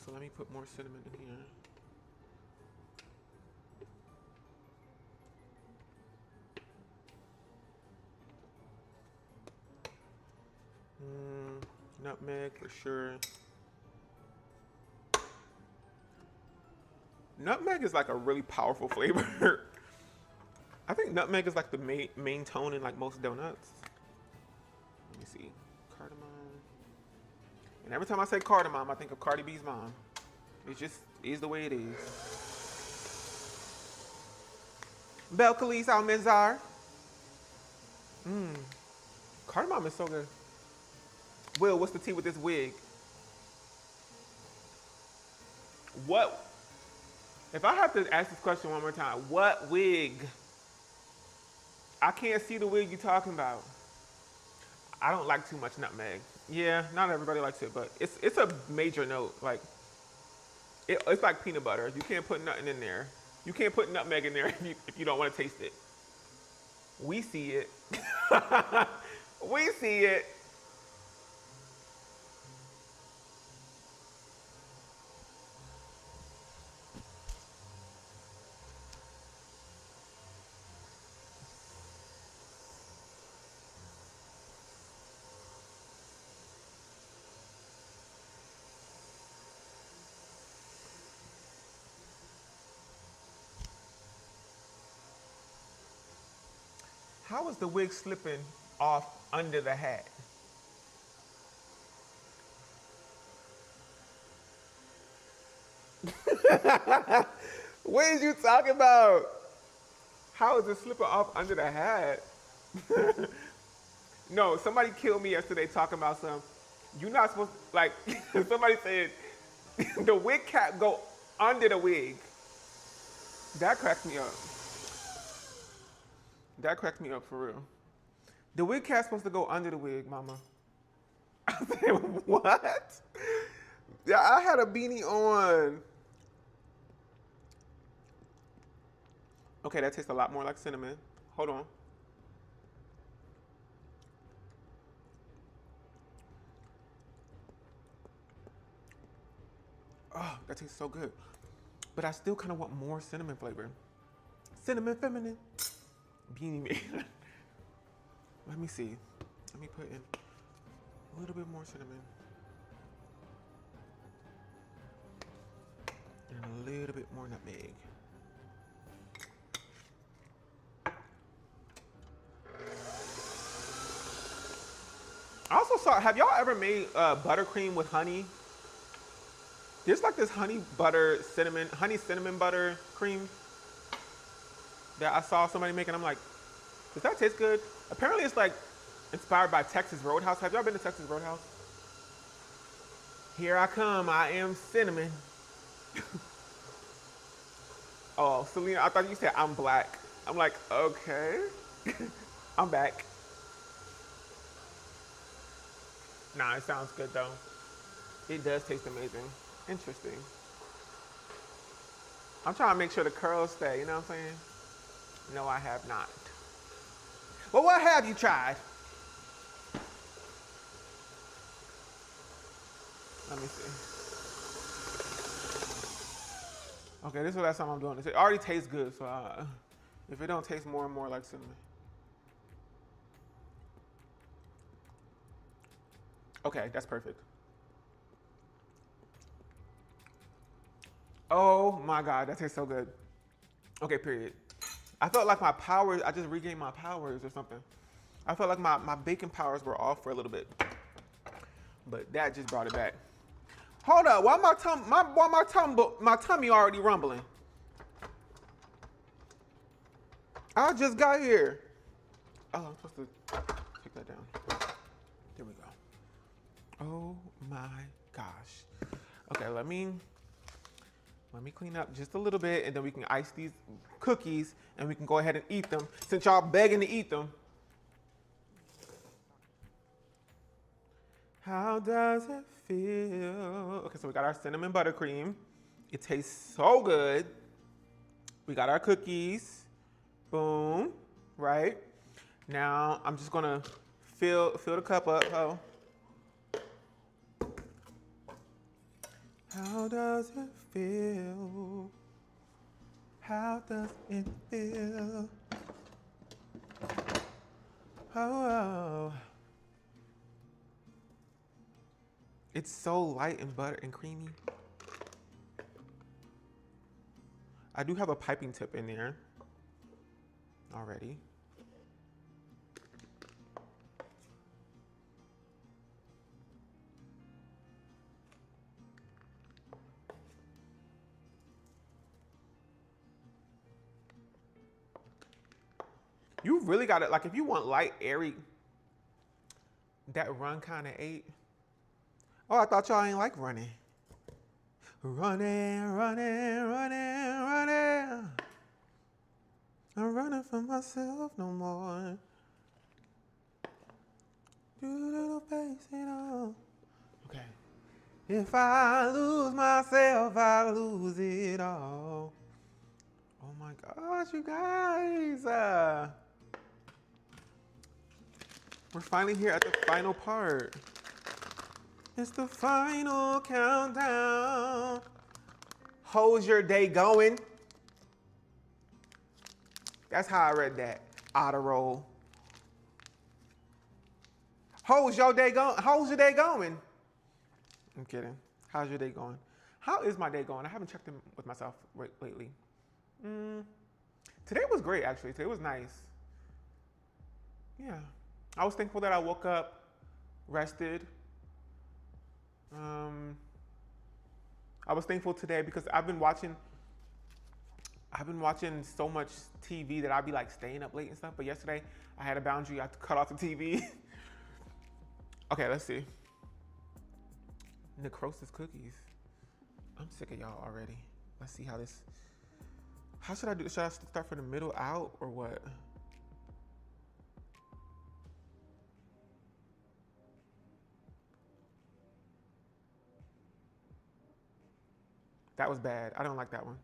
So let me put more cinnamon in here. Nutmeg for sure. Nutmeg is like a really powerful flavor. I think nutmeg is like the main tone in like most donuts. Let me see. Cardamom. And every time I say cardamom, I think of Cardi B's mom. It just is the way it is. Belcalis Almenzar. Cardamom is so good. Will, what's the tea with this wig? What? If I have to ask this question one more time, what wig? I can't see the wig you're talking about. I don't like too much nutmeg. Yeah, not everybody likes it, but it's a major note. Like, it's like peanut butter. You can't put nothing in there. You can't put nutmeg in there if you don't want to taste it. We see it. We see it. How is the wig slipping off under the hat? What is you talking about? How is it slipping off under the hat? No, somebody killed me yesterday talking about you're not supposed to, like, somebody said the wig cap go under the wig. That cracked me up. That cracked me up for real. The wig cap's supposed to go under the wig, mama. I said, what? Yeah, I had a beanie on. Okay, that tastes a lot more like cinnamon. Hold on. Oh, that tastes so good. But I still kind of want more cinnamon flavor. Cinnamon feminine. Beanie Man. Let me see. Let me put in a little bit more cinnamon. And a little bit more nutmeg. I also saw, have y'all ever made buttercream with honey? There's like this honey cinnamon butter cream that I saw somebody making. I'm like, does that taste good? Apparently it's like inspired by Texas Roadhouse. Have y'all been to Texas Roadhouse? Here I come, I am cinnamon. Oh, Selena, I thought you said I'm black. I'm like, okay. I'm back. Nah, it sounds good though. It does taste amazing. Interesting. I'm trying to make sure the curls stay, you know what I'm saying? No, I have not. Well, what have you tried? Let me see. Okay, this is the last time I'm doing this. It already tastes good, so if it don't taste more and more like cinnamon. Okay, that's perfect. Oh my God, that tastes so good. Okay, period. I felt like my powers, I just regained my powers or something. I felt like my baking powers were off for a little bit. But that just brought it back. Hold up, why my tummy already rumbling? I just got here. Oh, I'm supposed to take that down. There we go. Oh my gosh. Okay, let me clean up just a little bit and then we can ice these cookies and we can go ahead and eat them since y'all begging to eat them. How does it feel? Okay, so we got our cinnamon buttercream. It tastes so good. We got our cookies. Boom, right? Now I'm just gonna fill the cup up. Oh. How does it feel? How does it feel? Oh. It's so light and butter and creamy. I do have a piping tip in there already. You really got it. Like if you want light, airy, that run kind of ate. Oh, I thought y'all ain't like running. Running, running, running, running. I'm running for myself no more. Do a little pace, you know. Okay. If I lose myself, I lose it all. Oh my gosh, you guys. We're finally here at the final part. It's the final countdown. How's your day going? That's how I read that. Auto roll. How's your day going? How's your day going? I'm kidding. How's your day going? How is my day going? I haven't checked in with myself lately. Today was great, actually. Today was nice. Yeah. I was thankful that I woke up, rested. I was thankful today because I've been watching so much TV that I'd be like staying up late and stuff. But yesterday I had a boundary. I had to cut off the TV. Okay, let's see. Necrosis cookies. I'm sick of y'all already. Let's see how this. How should I do? Should I start from the middle out or what? That was bad. I don't like that one.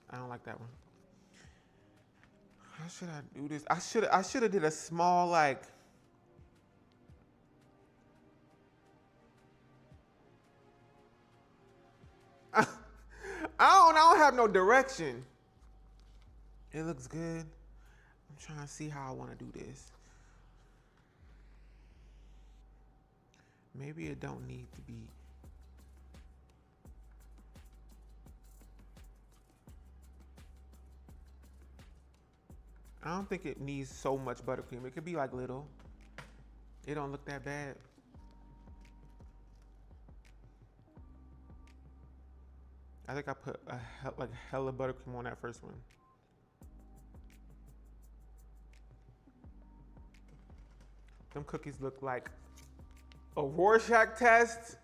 I don't like that one. How should I do this? I should have did a small like. I don't have no direction. It looks good. I'm trying to see how I want to do this. Maybe it don't need to be. I don't think it needs so much buttercream. It could be like little. It don't look that bad. I think I put like hella buttercream on that first one. Them cookies look like a Rorschach test.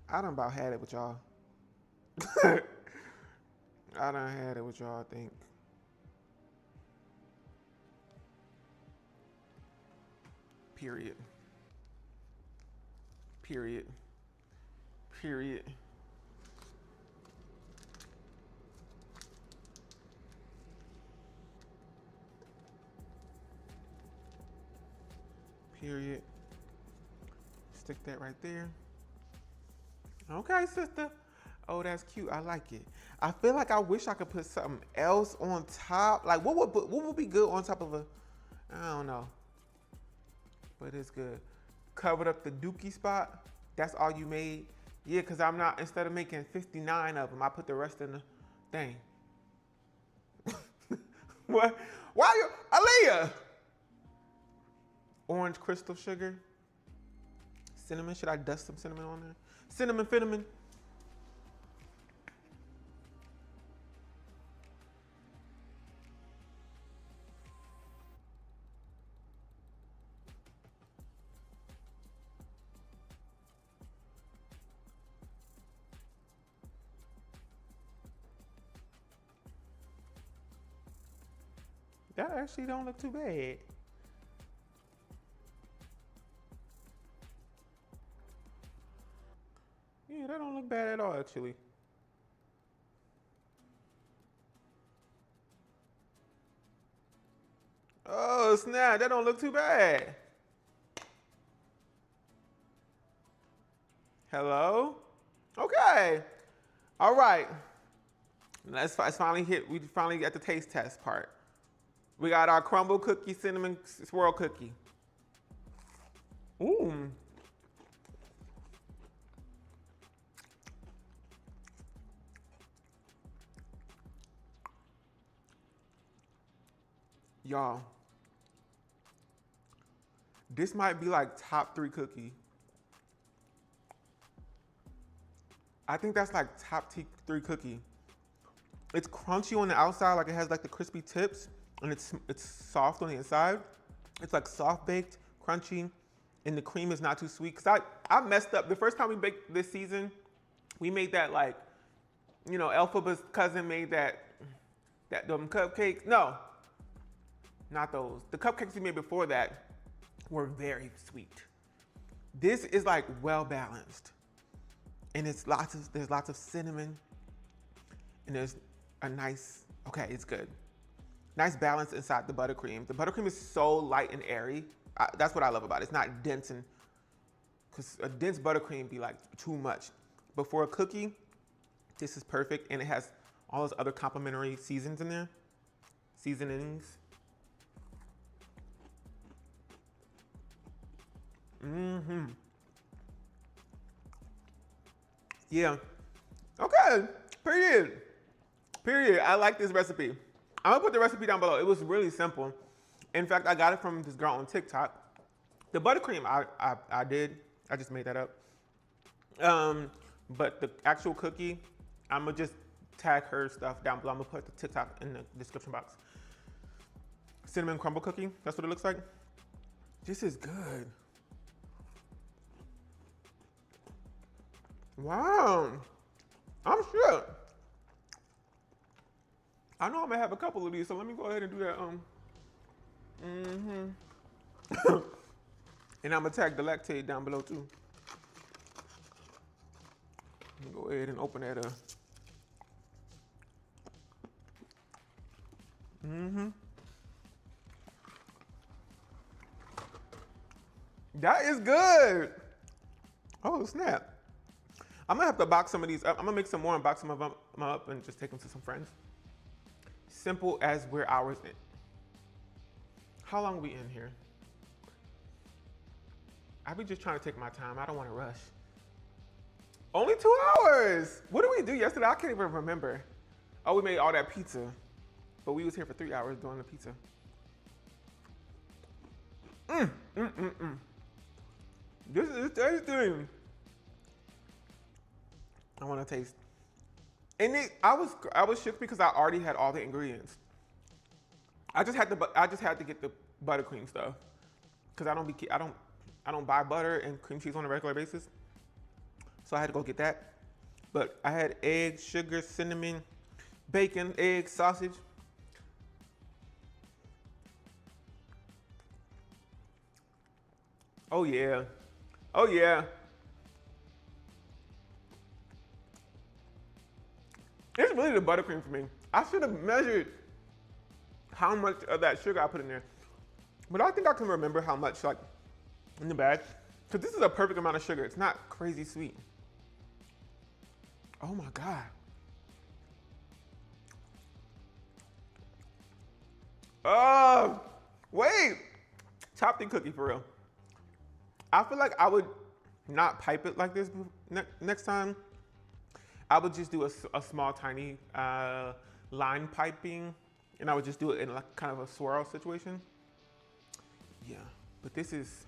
I done about had it with y'all. I done had it with y'all, I think. Period. Period. Period. Period. Stick that right there. Okay, sister. Oh, that's cute. I like it. I feel like I wish I could put something else on top. Like what would be good on top of a, I don't know. But it's good. Covered up the dookie spot. That's all you made? Yeah, because I'm not, instead of making 59 of them, I put the rest in the thing. What? Why you, Aaliyah? Orange crystal sugar. Cinnamon, should I dust some cinnamon on there? Cinnamon. That actually don't look too bad. Yeah, that don't look bad at all, actually. Oh, snap, that don't look too bad. Hello? Okay. All right. Let's finally we finally got the taste test part. We got our crumble cookie, cinnamon swirl cookie. Ooh. Y'all, this might be like top 3 cookie. I think that's like top 3 cookie. It's crunchy on the outside, like it has like the crispy tips, and it's soft on the inside. It's like soft baked, crunchy, and the cream is not too sweet. Cause I messed up. The first time we baked this season, we made that like, you know, Elphaba's cousin made them cupcakes. No, not those. The cupcakes we made before that were very sweet. This is like well balanced. And there's lots of cinnamon, and there's a nice, okay, it's good. Nice balance inside the buttercream. The buttercream is so light and airy. That's what I love about it. It's not dense, and because a dense buttercream be like too much. But for a cookie, this is perfect, and it has all those other complimentary seasonings in there. Seasonings. Mm-hmm. Yeah. Okay. Period. I like this recipe. I'm gonna put the recipe down below. It was really simple. In fact, I got it from this girl on TikTok. The buttercream I just made that up. But the actual cookie, I'm gonna just tag her stuff down below. I'm gonna put the TikTok in the description box. Cinnamon crumble cookie, that's what it looks like. This is good. Wow, I'm sure. I know I'm gonna have a couple of these, so let me go ahead and do that. And I'm gonna tag the lactate down below too. Let me go ahead and open that up. That is good. Oh snap. I'm gonna have to box some of these up. I'm gonna make some more and box some of them up and just take them to some friends. Simple as we're hours in. How long are we in here? I be just trying to take my time. I don't want to rush. Only 2 hours. What did we do yesterday? I can't even remember. Oh, we made all that pizza. But we was here for 3 hours doing the pizza. This is tasty. I want to taste. And I was shook because I already had all the ingredients. I just had to get the buttercream stuff because I don't buy butter and cream cheese on a regular basis. So I had to go get that. But I had eggs, sugar, cinnamon, bacon, eggs, sausage. Oh yeah. Oh yeah. It's really the buttercream for me. I should have measured how much of that sugar I put in there. But I think I can remember how much, like, in the bag. Because this is a perfect amount of sugar. It's not crazy sweet. Oh my God. Oh, wait. Chopped cookie for real. I feel like I would not pipe it like this next time. I would just do a small, tiny line piping, and I would just do it in like kind of a swirl situation. Yeah, but this is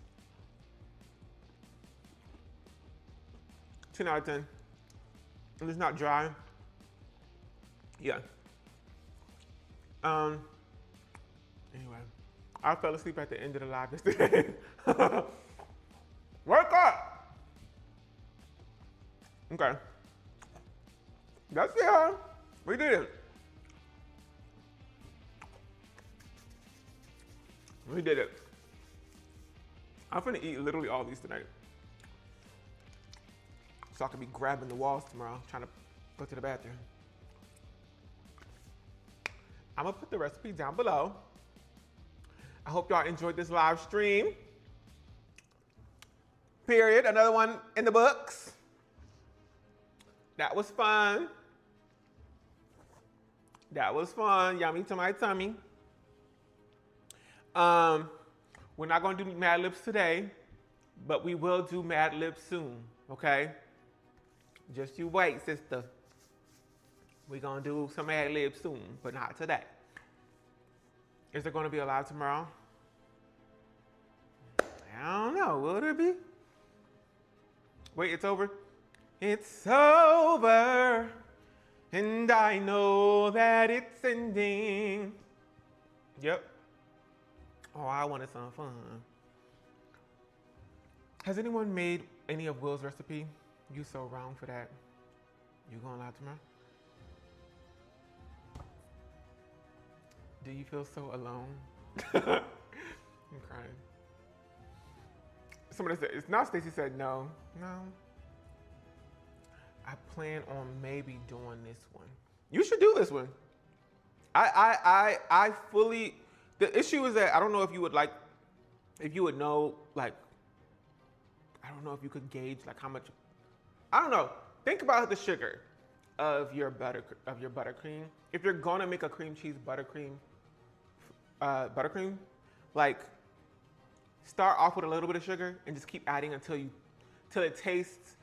10 out of 10. And it's not dry. Yeah. Anyway, I fell asleep at the end of the live yesterday. Wake up! Okay. That's it. We did it. We did it. I'm gonna eat literally all these tonight. So I can be grabbing the walls tomorrow, trying to go to the bathroom. I'm gonna put the recipe down below. I hope y'all enjoyed this live stream. Period. Another one in the books. That was fun. That was fun. Yummy to my tummy. We're not gonna do Mad Libs today, but we will do Mad Libs soon, okay? Just you wait, sister. We're gonna do some Mad Libs soon, but not today. Is there gonna be a live tomorrow? I don't know, will there be? Wait, it's over? It's over, and I know that it's ending. Yep. Oh, I wanted some fun. Has anyone made any of Will's recipe? You so wrong for that. You going live tomorrow? Do you feel so alone? I'm crying. Somebody said, it's not Stacy said no. No. I plan on maybe doing this one. You should do this one. I fully, the issue is that I don't know if you would like, if you would know, like, I don't know if you could gauge like how much, I don't know. Think about the sugar of your buttercream. If you're gonna make a cream cheese buttercream, like start off with a little bit of sugar and just keep adding until it tastes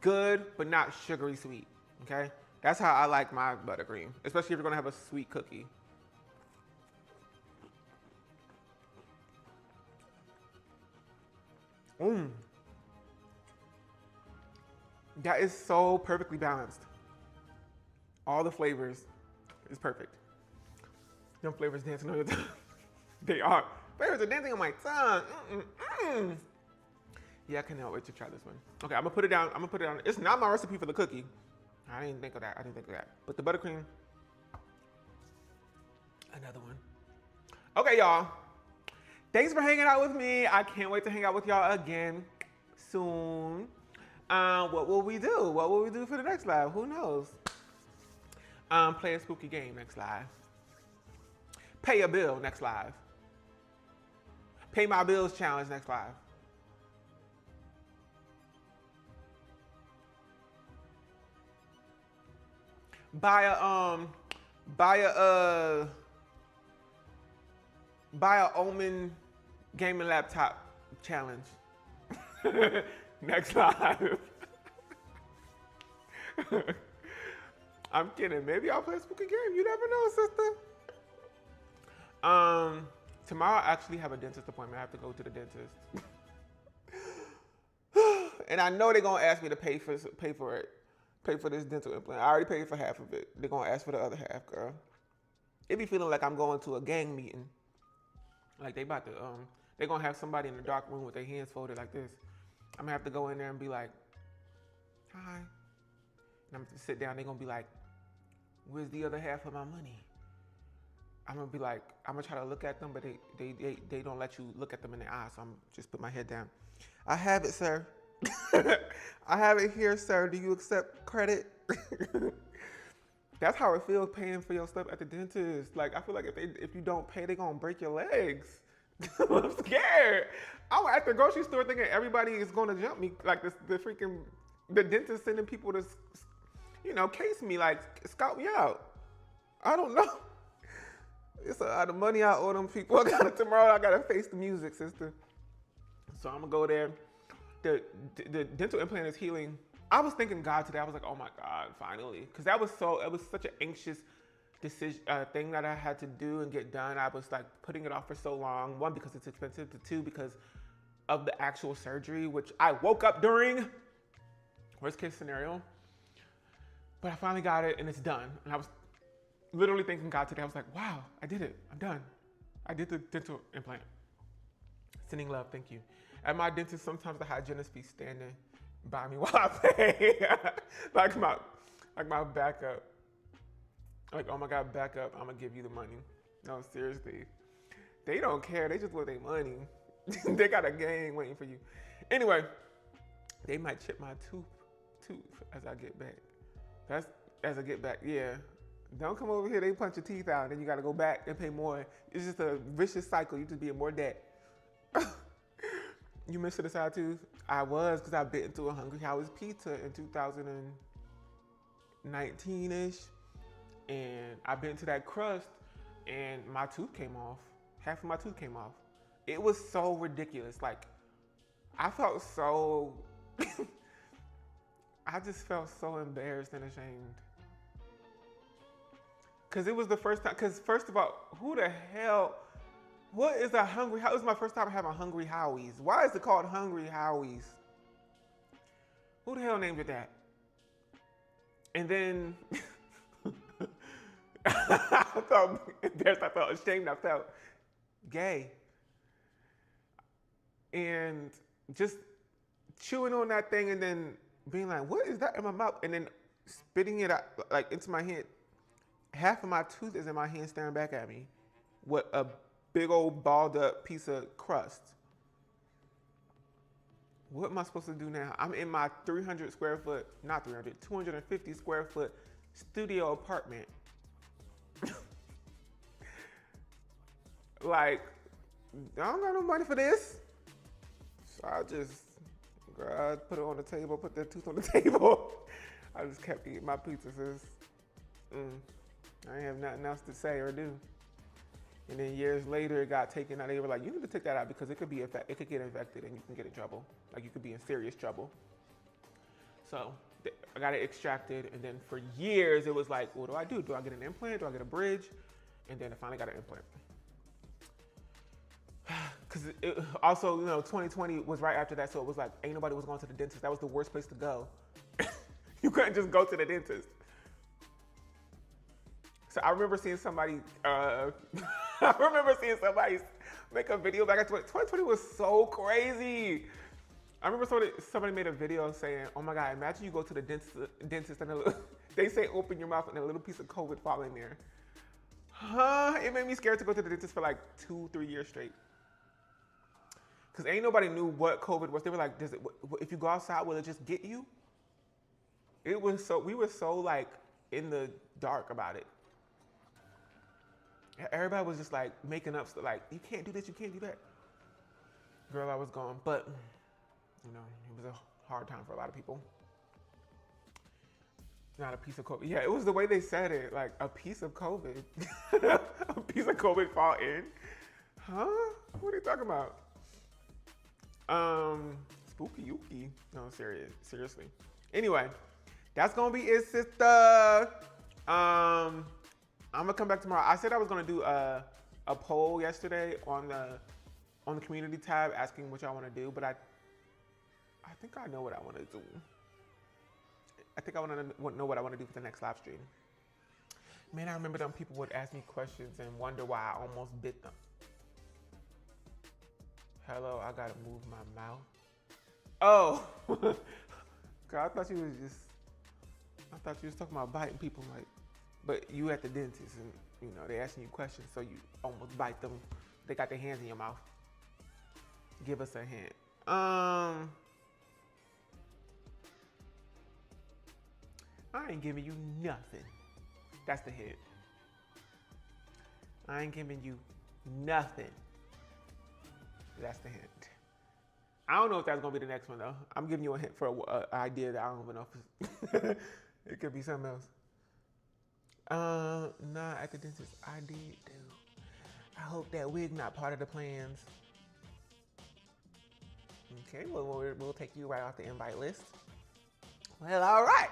good but not sugary sweet. Okay, that's how I like my buttercream, especially if you're gonna have a sweet cookie. That is so perfectly balanced. All the flavors is perfect. Them flavors dancing on your tongue. They are. Flavors are dancing on my tongue. Yeah, I cannot wait to try this one. Okay, I'm gonna put it down. It's not my recipe for the cookie. I didn't think of that. But the buttercream, another one. Okay, y'all. Thanks for hanging out with me. I can't wait to hang out with y'all again soon. What will we do? What will we do for the next live? Who knows? Play a spooky game next live. Pay a bill next live. Pay my bills challenge next live. Buy a Omen gaming laptop challenge. Next live. I'm kidding. Maybe I'll play a spooky game. You never know, sister. Tomorrow I actually have a dentist appointment. I have to go to the dentist. And I know they're gonna ask me to pay for this dental implant. I already paid for half of it. They're gonna ask for the other half, girl. It be feeling like I'm going to a gang meeting. Like they're gonna have somebody in the dark room with their hands folded like this. I'm gonna have to go in there and be like, hi. And I'm gonna sit down, they're gonna be like, where's the other half of my money? I'm gonna be like, I'm gonna try to look at them, but they don't let you look at them in the eye, so I'm just put my head down. I have it, sir. I have it here, sir. Do you accept credit? That's how it feels paying for your stuff at the dentist. Like, I feel like if you don't pay, they're gonna break your legs. I'm scared. I was at the grocery store thinking everybody is going to jump me. Like the dentist sending people to, case me, like scout me out. I don't know. It's a lot of money I owe them people. Tomorrow I gotta face the music, sister. So I'm gonna go there. The dental implant is healing. I was thanking God today. I was like, oh my God, finally. Because it was such an anxious decision, thing that I had to do and get done. I was like putting it off for so long. One, because it's expensive. Two, because of the actual surgery, which I woke up during. Worst case scenario. But I finally got it and it's done. And I was literally thanking God today. I was like, wow, I did it. I'm done. I did the dental implant. Sending love, thank you. At my dentist, sometimes the hygienist be standing by me while I pay. like my backup. Like, oh my God, back up. I'm gonna give you the money. No, seriously. They don't care. They just want their money. They got a gang waiting for you. Anyway, they might chip my tooth as I get back. That's as I get back, yeah. Don't come over here, they punch your teeth out, then you gotta go back and pay more. It's just a vicious cycle. You just be in more debt. You missing a side tooth? I was, because I bit into a Hungry Howie's pizza in 2019-ish. And I bit into that crust and my tooth came off. Half of my tooth came off. It was so ridiculous. Like, I felt so, I just felt so embarrassed and ashamed. Because it was the first time, because first of all, who the hell, what is a Hungry Howie? It was my first time having Hungry Howie's. Why is it called Hungry Howie's? Who the hell named it that? And then, I felt embarrassed, I felt ashamed, I felt gay. And just chewing on that thing and then being like, what is that in my mouth? And then spitting it out, like, into my hand. Half of my tooth is in my hand staring back at me with a big old balled up piece of crust. What am I supposed to do now? I'm in my 250 square foot studio apartment. Like, I don't got no money for this. So I just put it on the table, put that tooth on the table. I just kept eating my pizza, sis. I didn't have nothing else to say or do. And then years later, it got taken out. They were like, you need to take that out because it could get infected and you can get in trouble. Like, you could be in serious trouble. So I got it extracted. And then for years, it was like, what do I do? Do I get an implant? Do I get a bridge? And then I finally got an implant. Because also, 2020 was right after that. So it was like, ain't nobody was going to the dentist. That was the worst place to go. You couldn't just go to the dentist. So I remember seeing somebody, make a video back in 2020 was so crazy. I remember somebody made a video saying, oh my God, imagine you go to the dentist and they say open your mouth and a little piece of COVID fall in there. It made me scared to go to the dentist for like 2-3 years straight. Because ain't nobody knew what COVID was. They were like, if you go outside, will it just get you? We were so like in the dark about it. Everybody was just like making up stuff, like, you can't do this, you can't do that. Girl, I was gone, but it was a hard time for a lot of people. Not a piece of COVID. Yeah, it was the way they said it, like a piece of COVID. A piece of COVID fall in. Huh? What are you talking about? Spooky Yuki. No, seriously. Anyway, that's gonna be it, sister. I'm gonna come back tomorrow. I said I was gonna do a poll yesterday on the community tab asking what y'all want to do, but I think I know what I want to do. I think I want to know what I want to do for the next live stream. Man, I remember them people would ask me questions and wonder why I almost bit them. Hello, I gotta move my mouth. Oh, God, I thought you was talking about biting people, like. But you at the dentist and, they asking you questions, so you almost bite them. They got their hands in your mouth. Give us a hint. I ain't giving you nothing. That's the hint. I ain't giving you nothing. That's the hint. I don't know if that's gonna be the next one though. I'm giving you a hint for an idea that I don't even know if it could be something else. Nah, at the dentist, I did do. I hope that wig not part of the plans. Okay, well, we'll take you right off the invite list. Well, all right.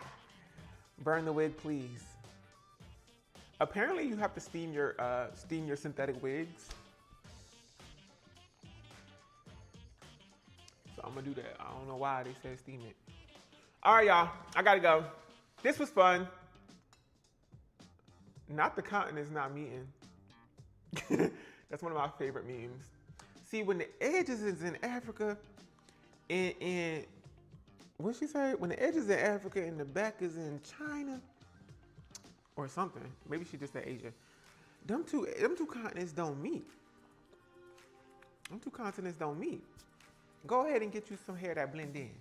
Burn the wig, please. Apparently, you have to steam your synthetic wigs. So I'm gonna do that. I don't know why they said steam it. All right, y'all. I gotta go. This was fun. Not the continent's not meeting. That's one of my favorite memes. See, when the edges is in Africa, and what'd she say? When the edges in Africa and the back is in China, or something. Maybe she just said Asia. Them two continents don't meet. Them two continents don't meet. Go ahead and get you some hair that blend in.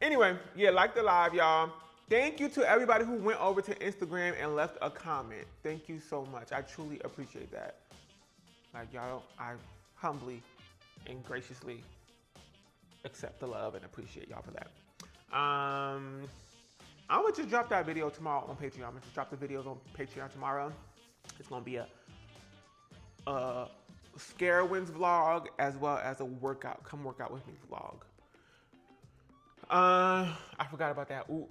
Anyway, yeah, like the live, y'all. Thank you to everybody who went over to Instagram and left a comment. Thank you so much. I truly appreciate that. Like, y'all, I humbly and graciously accept the love and appreciate y'all for that. I'm gonna just drop that video tomorrow on Patreon. I'm gonna just drop the videos on Patreon tomorrow. It's gonna be a Scarewinds vlog as well as a workout. Come work out with me vlog. I forgot about that. Ooh.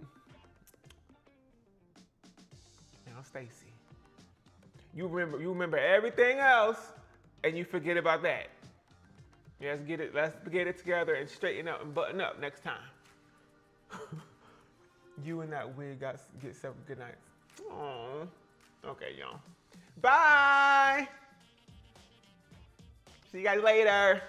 Now, Stacy, you remember everything else, and you forget about that. Let's get it together and straighten up and button up next time. You and that wig get several good nights. Aww. Okay, y'all. Bye. See you guys later.